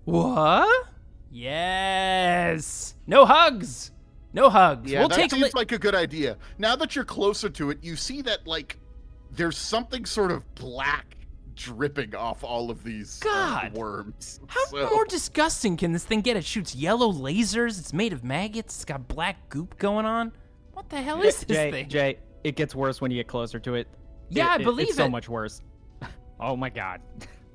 S5: What? Yes. No hugs.
S4: Yeah,
S5: We'll
S4: that
S5: take
S4: seems like a good idea. Now that you're closer to it, you see that there's something sort of black dripping off all of these
S5: God.
S4: worms.
S5: How
S4: So-
S5: more disgusting can this thing get? It shoots yellow lasers. It's made of maggots. It's got black goop going on. What the hell is this thing?
S3: Jay, it gets worse when you get closer to it.
S5: Yeah, I believe
S3: it's so
S5: it.
S3: much worse. Oh my god.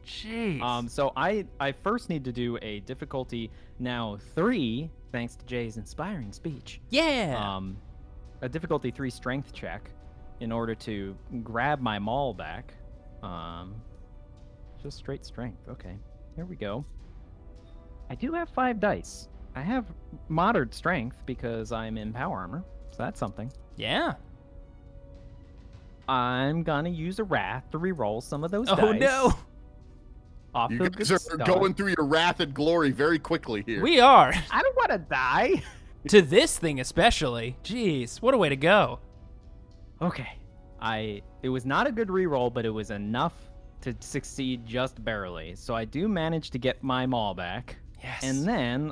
S5: Jeez.
S3: So I first need to do a difficulty now 3, thanks to Jay's inspiring speech.
S5: Yeah.
S3: A difficulty 3 strength check in order to grab my maul back. Just straight strength. Okay, here we go. I do have 5 dice. I have moderate strength because I'm in power armor, so that's something.
S5: Yeah.
S3: I'm gonna use a wrath to re-roll some of those
S5: Oh
S3: dice.
S5: no.
S3: Off
S4: You
S3: to a
S4: guys
S3: good
S4: are
S3: start.
S4: going through your wrath and glory very quickly here.
S5: We are.
S3: I don't want to die.
S5: To this thing especially. Jeez, what a way to go.
S3: Okay. It was not a good reroll, but it was enough to succeed just barely. So I do manage to get my maul back.
S5: Yes.
S3: And then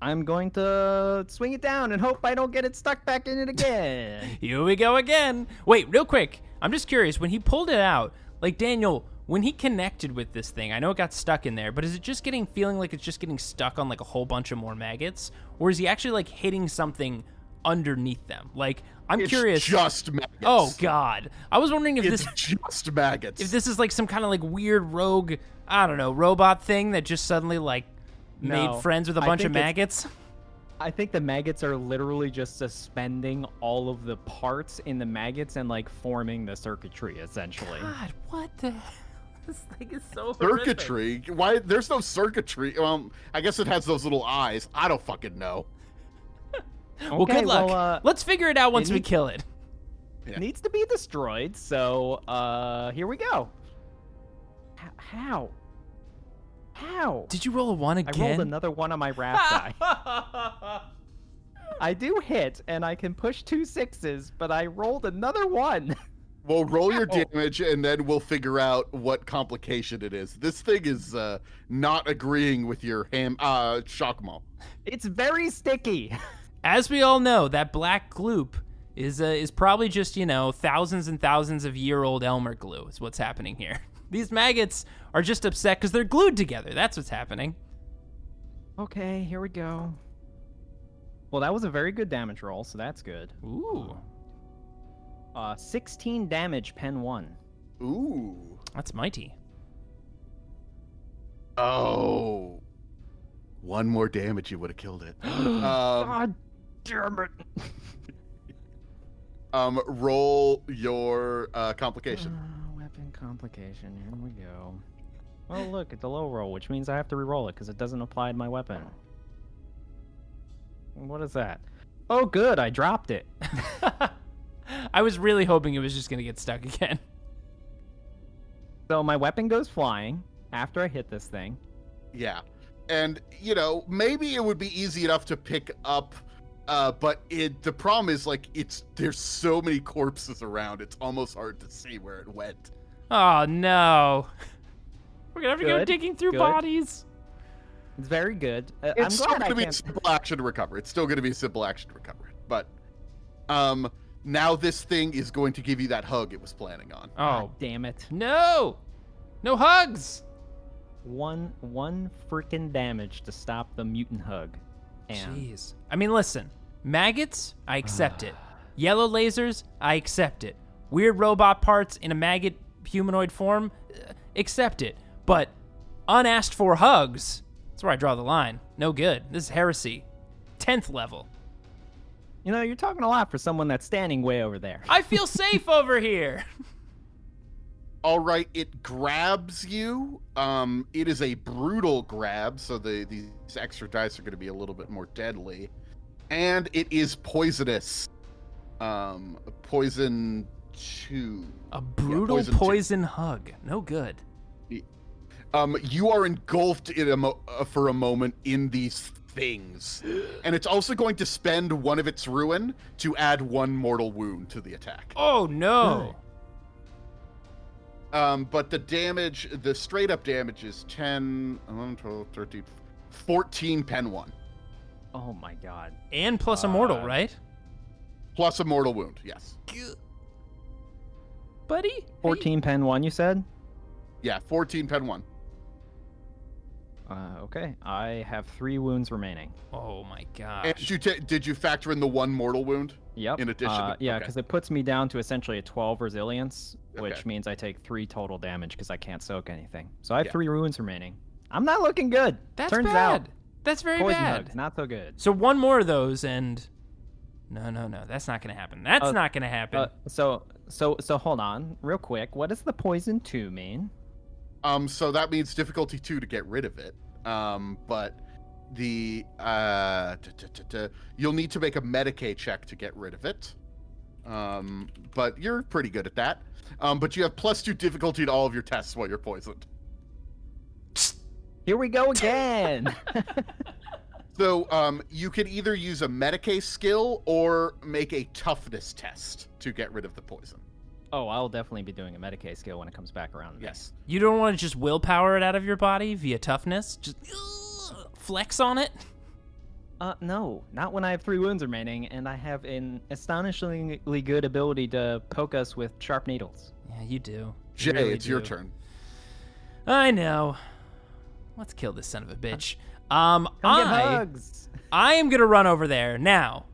S3: I'm going to swing it down and hope I don't get it stuck back in it again.
S5: Here we go again. Wait, real quick. I'm just curious. When he pulled it out, like Daniel, when he connected with this thing, I know it got stuck in there, but is it just feeling like it's just getting stuck on like a whole bunch of more maggots? Or is he actually like hitting something underneath them? Like, I'm curious.
S4: It's just maggots.
S5: Oh, God. I was wondering if
S4: It's just maggots.
S5: if this is like some kind of like weird rogue, I don't know, robot thing that just suddenly like
S3: No,
S5: made friends with a
S3: I
S5: bunch of
S3: think it's-
S5: maggots.
S3: I think the maggots are literally just suspending all of the parts in the maggots and like forming the circuitry, essentially.
S5: God, what the? This thing is so horrific.
S4: Circuitry? Why? There's no circuitry. I guess it has those little eyes. I don't fucking know.
S5: Well,
S3: Okay,
S5: good luck.
S3: well,
S5: Let's figure it out once we
S3: needs-
S5: kill it.
S4: Yeah.
S3: Needs to be destroyed, so here we go. How? How?
S5: Did you roll a 1
S3: I
S5: again?
S3: rolled another one on my wrath die. I do hit, and I can push 2 6s, but I rolled another one.
S4: We'll roll your
S3: Ow.
S4: damage, and then we'll figure out what complication it is. This thing is not agreeing with your shock maul.
S3: It's very sticky.
S5: As we all know, that black gloop is probably just, thousands and thousands of year-old Elmer glue is what's happening here. These maggots are just upset because they're glued together. That's what's happening.
S3: Okay, here we go. Well, that was a very good damage roll, so that's good.
S5: Ooh,
S3: 16 damage, pen 1.
S4: Ooh.
S5: that's mighty.
S4: Oh. One more damage, you would have killed it.
S3: God damn it.
S4: Roll your complication.
S3: Weapon complication, here we go. Well, look, it's a low roll, which means I have to re-roll it because it doesn't apply to my weapon. What is that? Oh, good, I dropped it.
S5: I was really hoping it was just going to get stuck again.
S3: So my weapon goes flying after I hit this thing.
S4: Yeah. And, maybe it would be easy enough to pick up, but the problem is, there's so many corpses around, it's almost hard to see where it went.
S5: Oh, no. We're going to have to go
S3: Good,
S5: digging through
S3: good.
S5: bodies.
S3: It's very good.
S4: It's
S3: I'm
S4: still
S3: glad
S4: going
S3: I
S4: to be a
S3: can't...
S4: simple action to recover. It's still going to be a simple action to recover. But, now this thing is going to give you that hug it was planning on.
S5: Oh,
S3: Damn it.
S5: no. No hugs.
S3: One freaking damage to stop the mutant hug. And
S5: Jeez. I mean, listen. Maggots, I accept it. Yellow lasers, I accept it. Weird robot parts in a maggot humanoid form, accept it. But unasked for hugs, that's where I draw the line. No good. This is heresy. 10th level.
S3: you're talking a lot for someone that's standing way over there.
S5: I feel safe over here.
S4: All right, it grabs you. It is a brutal grab, so these extra dice are going to be a little bit more deadly. And it is poisonous. Poison 2.
S5: A brutal
S4: poison two.
S5: poison hug. No good.
S4: You are engulfed for a moment in these things. And it's also going to spend one of its ruin to add 1 mortal wound to the attack.
S5: Oh, no.
S4: But the straight up damage is 10, 11, 12, 13, 14 pen 1.
S3: Oh my god.
S5: And plus a mortal, right?
S4: Plus a mortal wound, yes.
S5: Buddy? Hey.
S3: 14 pen 1, you said?
S4: Yeah, 14 pen 1.
S3: Okay. I have 3 wounds remaining.
S5: Oh, my
S4: And
S5: gosh.
S4: did you factor in the 1 mortal wound?
S3: Yep.
S4: In addition,
S3: Yeah,
S4: okay.
S3: because it puts me down to essentially a 12 resilience, which
S4: Okay.
S3: means I take 3 total damage because I can't soak anything. So I have
S4: Yeah.
S3: 3 wounds remaining. I'm not looking good.
S5: That's
S3: Turns
S5: bad.
S3: out,
S5: That's very
S3: poison
S5: bad.
S3: hugs, not so good.
S5: So one more of those, and no, that's not gonna happen. That's not gonna happen.
S3: So hold on, real quick. What does the poison 2 mean?
S4: So that means difficulty 2 to get rid of it. But the you'll need to make a Medicaid check to get rid of it. But you're pretty good at that. But you have +2 difficulty to all of your tests while you're poisoned.
S3: Here we go again.
S4: So you could either use a Medicae skill or make a toughness test to get rid of the poison.
S3: Oh, I'll definitely be doing a Medicae skill when it comes back around.
S4: Yes.
S5: You don't want to just willpower it out of your body via toughness? Just flex on it?
S3: No, not when I have 3 wounds remaining, and I have an astonishingly good ability to poke us with sharp needles.
S5: Yeah, you do. You
S4: Jay,
S5: really
S4: it's your
S5: do.
S4: turn.
S5: I know. Let's kill this son of a bitch.
S3: Come get hugs.
S5: I am gonna run over there now.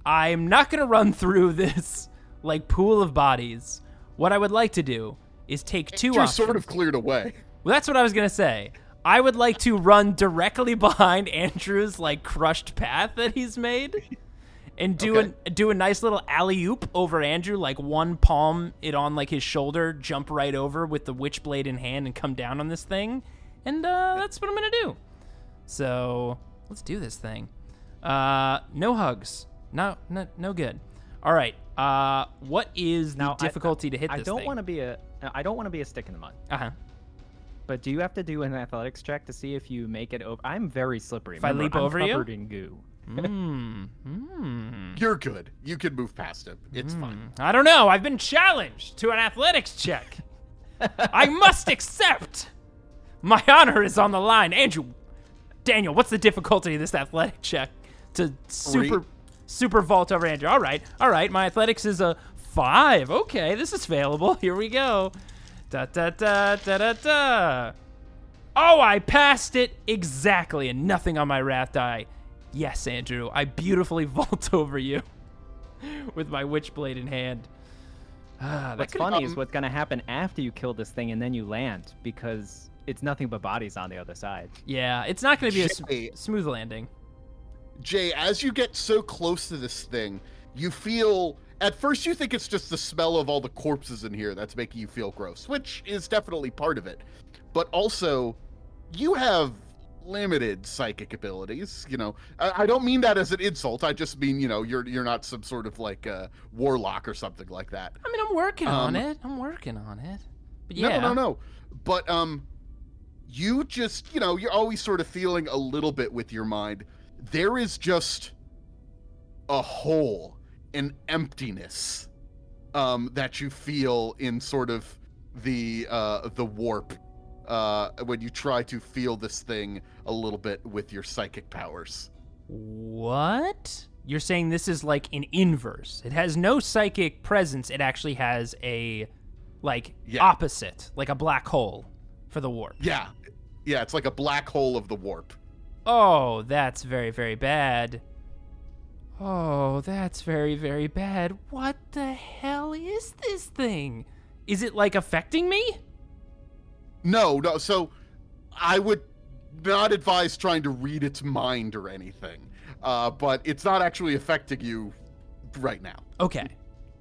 S5: I'm not gonna run through this like pool of bodies. What I would like to do is take 2
S4: You're
S5: options.
S4: sort of cleared away.
S5: Well, that's what I was gonna say. I would like to run directly behind Andrew's like crushed path that he's made, and do a nice little alley-oop over Andrew, like one palm it on like his shoulder, jump right over with the witchblade in hand, and come down on this thing. And that's what I'm gonna do. So let's do this thing. No hugs. No good. All right. What is the difficulty to hit this thing?
S3: I don't want to be a stick in the mud.
S5: Uh-huh.
S3: But do you have to do an athletics check to see if you make it over? I'm very slippery.
S5: If I leap
S3: I'm
S5: over you?
S3: covered in goo.
S4: You're good. You can move past him. It's fine.
S5: I don't know. I've been challenged to an athletics check. I must accept. My honor is on the line. Daniel, what's the difficulty of this athletic check to super vault over Andrew? All right. My athletics is a 5. Okay, this is failable. Here we go. Da da da da da da. Oh, I passed it exactly, and nothing on my wrath die. Yes, Andrew, I beautifully vault over you with my witchblade in hand.
S3: What's funny is what's going to happen after you kill this thing and then you land, because it's nothing but bodies on the other side.
S5: Yeah, it's not going to be
S4: Jay,
S5: a smooth landing.
S4: Jay, as you get so close to this thing, you feel... At first, you think it's just the smell of all the corpses in here that's making you feel gross, which is definitely part of it. But also, you have limited psychic abilities. You know, I don't mean that as an insult. I just mean, you know, you're not some sort of like warlock or something like that.
S5: I mean, I'm working on it. But yeah.
S4: No. But you just, you know, you're always sort of feeling a little bit with your mind. There is just a hole, an emptiness that you feel in sort of the warp when you try to feel this thing a little bit with your psychic powers.
S5: What? You're saying this is like an inverse. It has no psychic presence. It actually has a opposite, like a black hole for the warp.
S4: Yeah, it's like a black hole of the warp.
S5: Oh, that's very, very bad. Oh, that's very, very bad. What the hell is this thing? Is it, like, affecting me?
S4: No. So I would not advise trying to read its mind or anything. But it's not actually affecting you right now.
S5: Okay.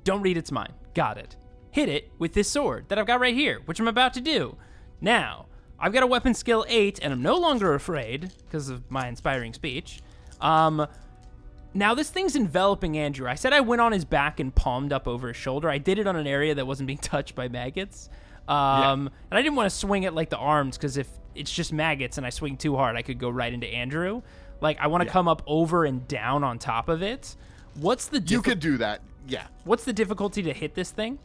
S5: Don't read its mind. Got it. Hit it with this sword that I've got right here, which I'm about to do. Now, I've got a weapon skill 8, and I'm no longer afraid because of my inspiring speech. Now, this thing's enveloping Andrew. I said I went on his back and palmed up over his shoulder. I did it on an area that wasn't being touched by maggots. And I didn't want to swing it like the arms, because if it's just maggots and I swing too hard, I could go right into Andrew. Like, I want to come up over and down on top of it.
S4: You could do that, yeah.
S5: What's the difficulty to hit this thing?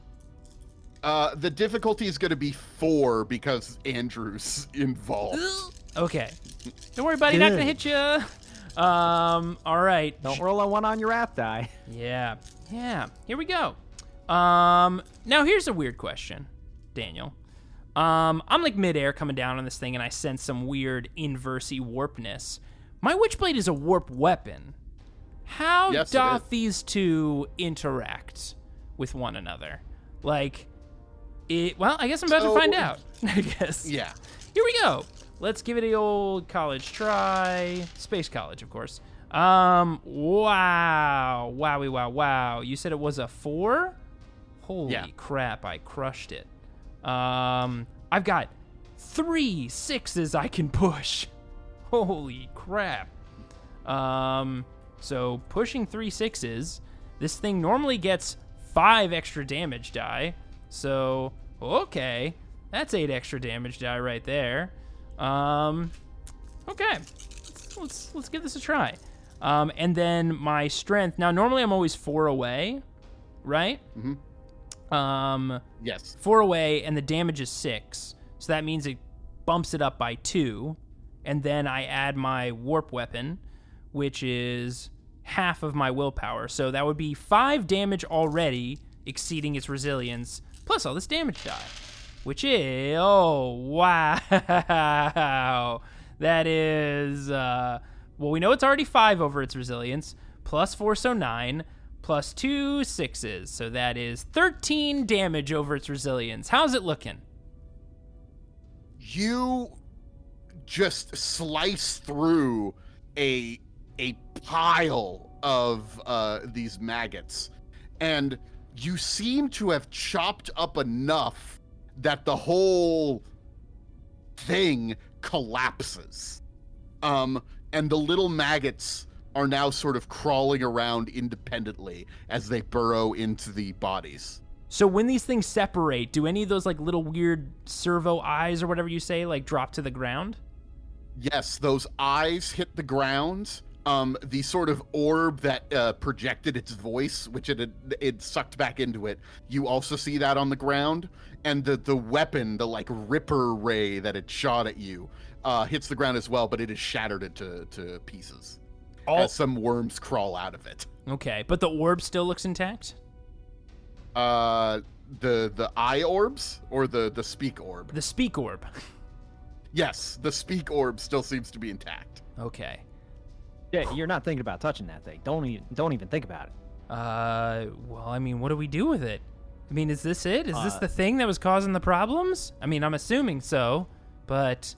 S4: The difficulty is going to be 4 because Andrew's involved.
S5: Okay. Don't worry, buddy. Not going to hit you. All right.
S3: Don't roll a 1 on your wrath die.
S5: Yeah. Here we go. Now here's a weird question, Daniel. I'm like midair coming down on this thing, and I sense some weird inversey warpness. My witchblade is a warp weapon. How doth these two interact with one another? Like, well, I guess I'm about to find out. I guess.
S4: Yeah.
S5: Here we go. Let's give it a old college try. Space college, of course. Wow. Wowie, wow. You said it was a 4? Holy crap, I crushed it. I've got 3 6s I can push. Holy crap. So pushing 3 6s, this thing normally gets 5 extra damage die. So, okay. That's 8 extra damage die right there. Okay. Let's give this a try. And then my strength. Now, normally I'm always 4 away, right?
S4: Mm-hmm. Yes.
S5: 4 away, and the damage is 6. So that means it bumps it up by 2. And then I add my warp weapon, which is half of my willpower. So that would be 5 damage already, exceeding its resilience, plus all this damage die, which is, oh, wow. That is, well, we know it's already 5 over its resilience, plus 4, so 9, plus 2 6s. So that is 13 damage over its resilience. How's it looking?
S4: You just slice through a pile of these maggots, and you seem to have chopped up enough that the whole thing collapses. And the little maggots are now sort of crawling around independently as they burrow into the bodies.
S5: So when these things separate, do any of those like little weird servo eyes or whatever you say like drop to the ground?
S4: Yes, those eyes hit the ground. The sort of orb that projected its voice, which it sucked back into it, you also see that on the ground. And the weapon, the like Ripper ray that it shot at you, hits the ground as well, but it is shattered into pieces as some worms crawl out of it.
S5: Okay, but the orb still looks intact?
S4: The eye orbs or the speak orb?
S5: The speak orb.
S4: Yes, the speak orb still seems to be intact.
S5: Okay.
S3: Yeah, you're not thinking about touching that thing. Don't even think about it.
S5: Well, I mean, what do we do with it? I mean, is this it? Is this the thing that was causing the problems? I mean, I'm assuming so, but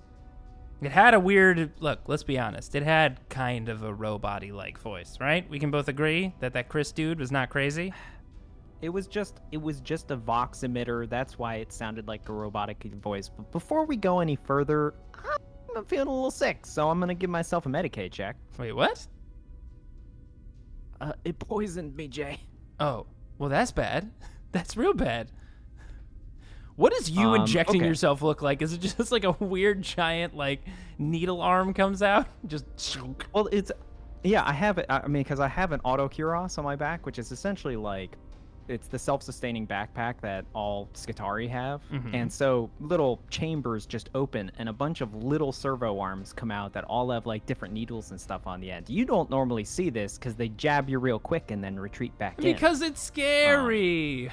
S5: it had a weird look. Let's be honest. It had kind of a robot-y like voice, right? We can both agree that Chris dude was not crazy.
S3: It was just a vox emitter. That's why it sounded like a robotic voice. But before we go any further, I'm feeling a little sick, so I'm gonna give myself a Medicaid check.
S5: Wait, what?
S3: It poisoned me, Jay.
S5: Oh, well, that's bad. That's real bad. What does you injecting
S3: okay.
S5: yourself look like? Is it just like a weird giant like needle arm comes out? Just
S3: Well, I have it. I mean, because I have an auto cuirass on my back, which is essentially like, it's the self-sustaining backpack that all Skitarii have.
S5: Mm-hmm.
S3: And so little chambers just open and a bunch of little servo arms come out that all have like different needles and stuff on the end. You don't normally see this because they jab you real quick and then retreat back in.
S5: Because it's scary.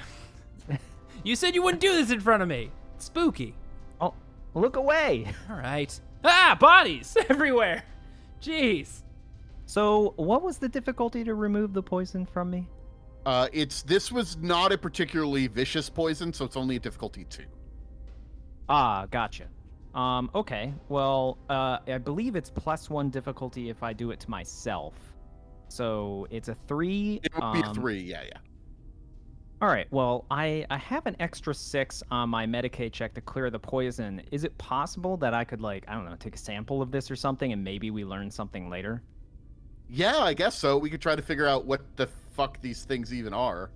S5: You said you wouldn't do this in front of me. It's spooky.
S3: Oh, look away.
S5: All right. Ah, bodies everywhere. Jeez.
S3: So what was the difficulty to remove the poison from me?
S4: This was not a particularly vicious poison, so it's only a difficulty 2.
S3: Ah, gotcha. Okay. Well, I believe it's +1 difficulty if I do it to myself. So it's a 3.
S4: It would be a 3, yeah.
S3: All right. Well, I have an extra 6 on my Medicaid check to clear the poison. Is it possible that I could, like, I don't know, take a sample of this or something, and maybe we learn something later?
S4: Yeah, I guess so. We could try to figure out what the fuck these things even are.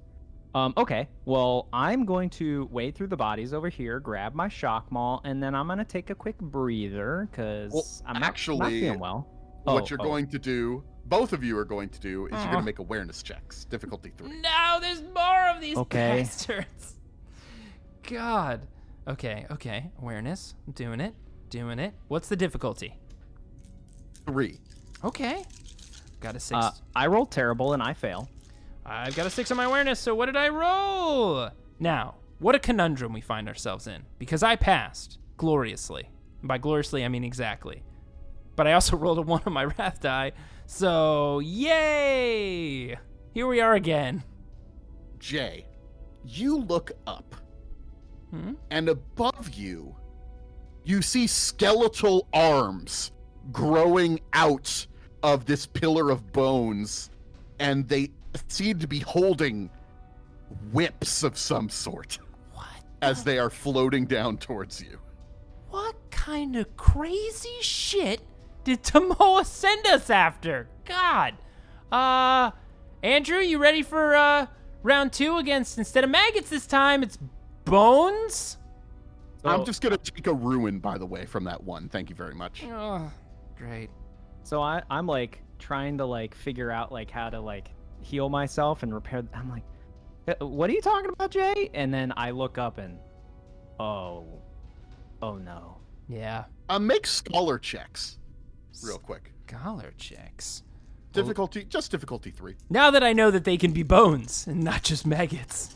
S3: Okay. Well, I'm going to wade through the bodies over here, grab my shock maul, and then I'm going to take a quick breather, because I'm not feeling well.
S4: What you're going to do, both of you are going to do, is you're going to make awareness checks. Difficulty 3.
S5: No, there's more of these
S3: Okay.
S5: bastards. God. Okay. Awareness. I'm doing it. What's the difficulty?
S4: 3.
S5: Okay. Got a 6.
S3: I rolled terrible, and I fail.
S5: I've got a 6 on my awareness, so what did I roll? Now, what a conundrum we find ourselves in. Because I passed gloriously. And by gloriously, I mean exactly. But I also rolled a 1 on my wrath die, so yay! Here we are again.
S4: Jay, you look up, and above you, you see skeletal arms growing out of this pillar of bones, and they seem to be holding whips of some sort.
S5: What?
S4: As they are floating down towards you.
S5: What kind of crazy shit did Tomoa send us after? God. Andrew, you ready for round 2 against, instead of maggots this time, it's bones?
S4: I'm just gonna take a ruin, by the way, from that one. Thank you very much.
S5: Oh, great.
S3: So I'm like trying to like figure out like how to like heal myself and repair. I'm like, what are you talking about, Jay? And then I look up and, oh no.
S5: Yeah.
S4: Make scholar checks, real quick.
S5: Scholar checks.
S4: Difficulty 3.
S5: Now that I know that they can be bones and not just maggots.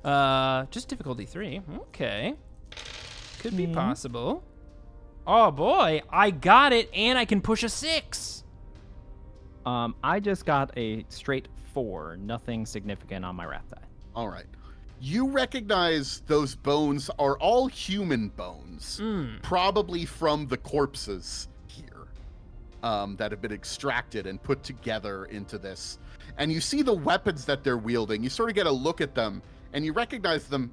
S5: Just difficulty 3. Okay. Could be possible. Oh boy, I got it, and I can push a 6.
S3: I just got a straight 4, nothing significant on my wrath die.
S4: All right. You recognize those bones are all human bones, probably from the corpses here, that have been extracted and put together into this. And you see the weapons that they're wielding. You sort of get a look at them, and you recognize them.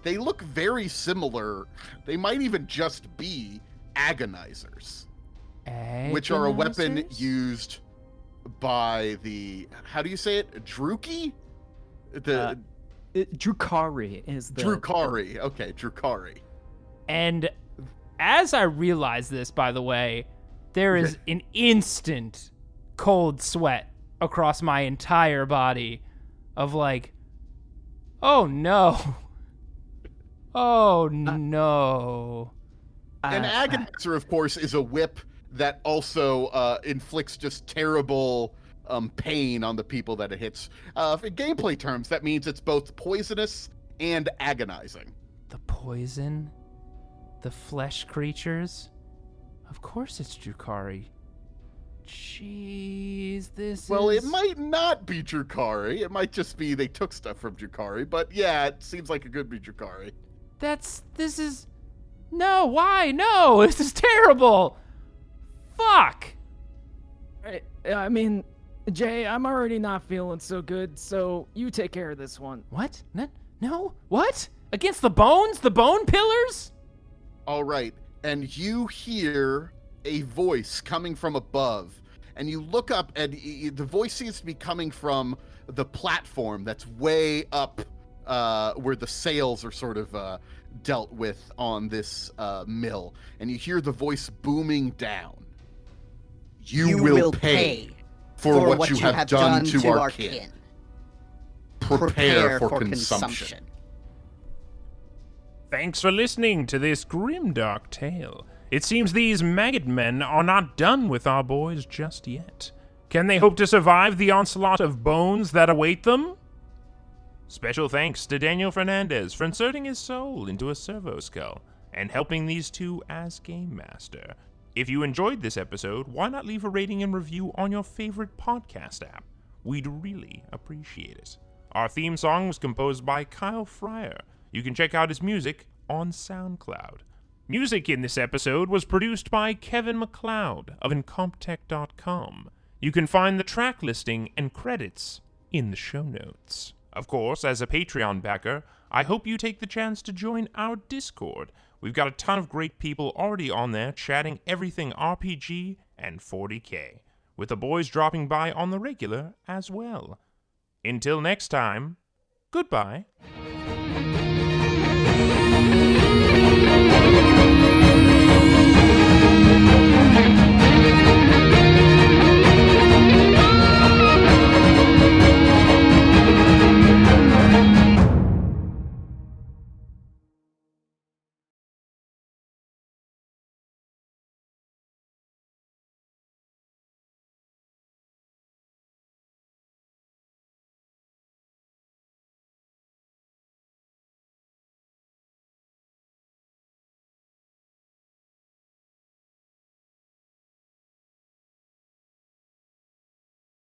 S4: They look very similar. They might even just be agonizers, which are a weapon used by the, how do you say it? Druki?
S3: Drukari is the...
S4: Drukari. Okay, Drukari.
S5: And as I realize this, by the way, there is an instant cold sweat across my entire body of like, oh no. Oh no.
S4: An agonizer, of course, is a whip that also inflicts just terrible pain on the people that it hits. In gameplay terms, that means it's both poisonous and agonizing.
S5: The poison? The flesh creatures? Of course it's Drukari. Jeez,
S4: Well, it might not be Drukari. It might just be they took stuff from Drukari, but yeah, it seems like it could be Drukari.
S5: This is... No, why? No, this is terrible! Fuck!
S3: I mean, Jay, I'm already not feeling so good, so you take care of this one.
S5: What? No? What? Against the bones? The bone pillars?
S4: All right, and you hear a voice coming from above, and you look up, and the voice seems to be coming from the platform that's way up where the sails are sort of dealt with on this mill, and you hear the voice booming down. You will pay for what you have done to our kin. Prepare for consumption.
S2: Thanks for listening to this grimdark tale. It seems these maggot men are not done with our boys just yet. Can they hope to survive the onslaught of bones that await them? Special thanks to Daniel Fernandez for inserting his soul into a servo skull and helping these two as Game Master. If you enjoyed this episode, why not leave a rating and review on your favorite podcast app? We'd really appreciate it. Our theme song was composed by Kyle Fryer. You can check out his music on SoundCloud. Music in this episode was produced by Kevin MacLeod of Incomptech.com. You can find the track listing and credits in the show notes. Of course, as a Patreon backer, I hope you take the chance to join our Discord. We've got a ton of great people already on there chatting everything RPG and 40K, with the boys dropping by on the regular as well. Until next time, goodbye.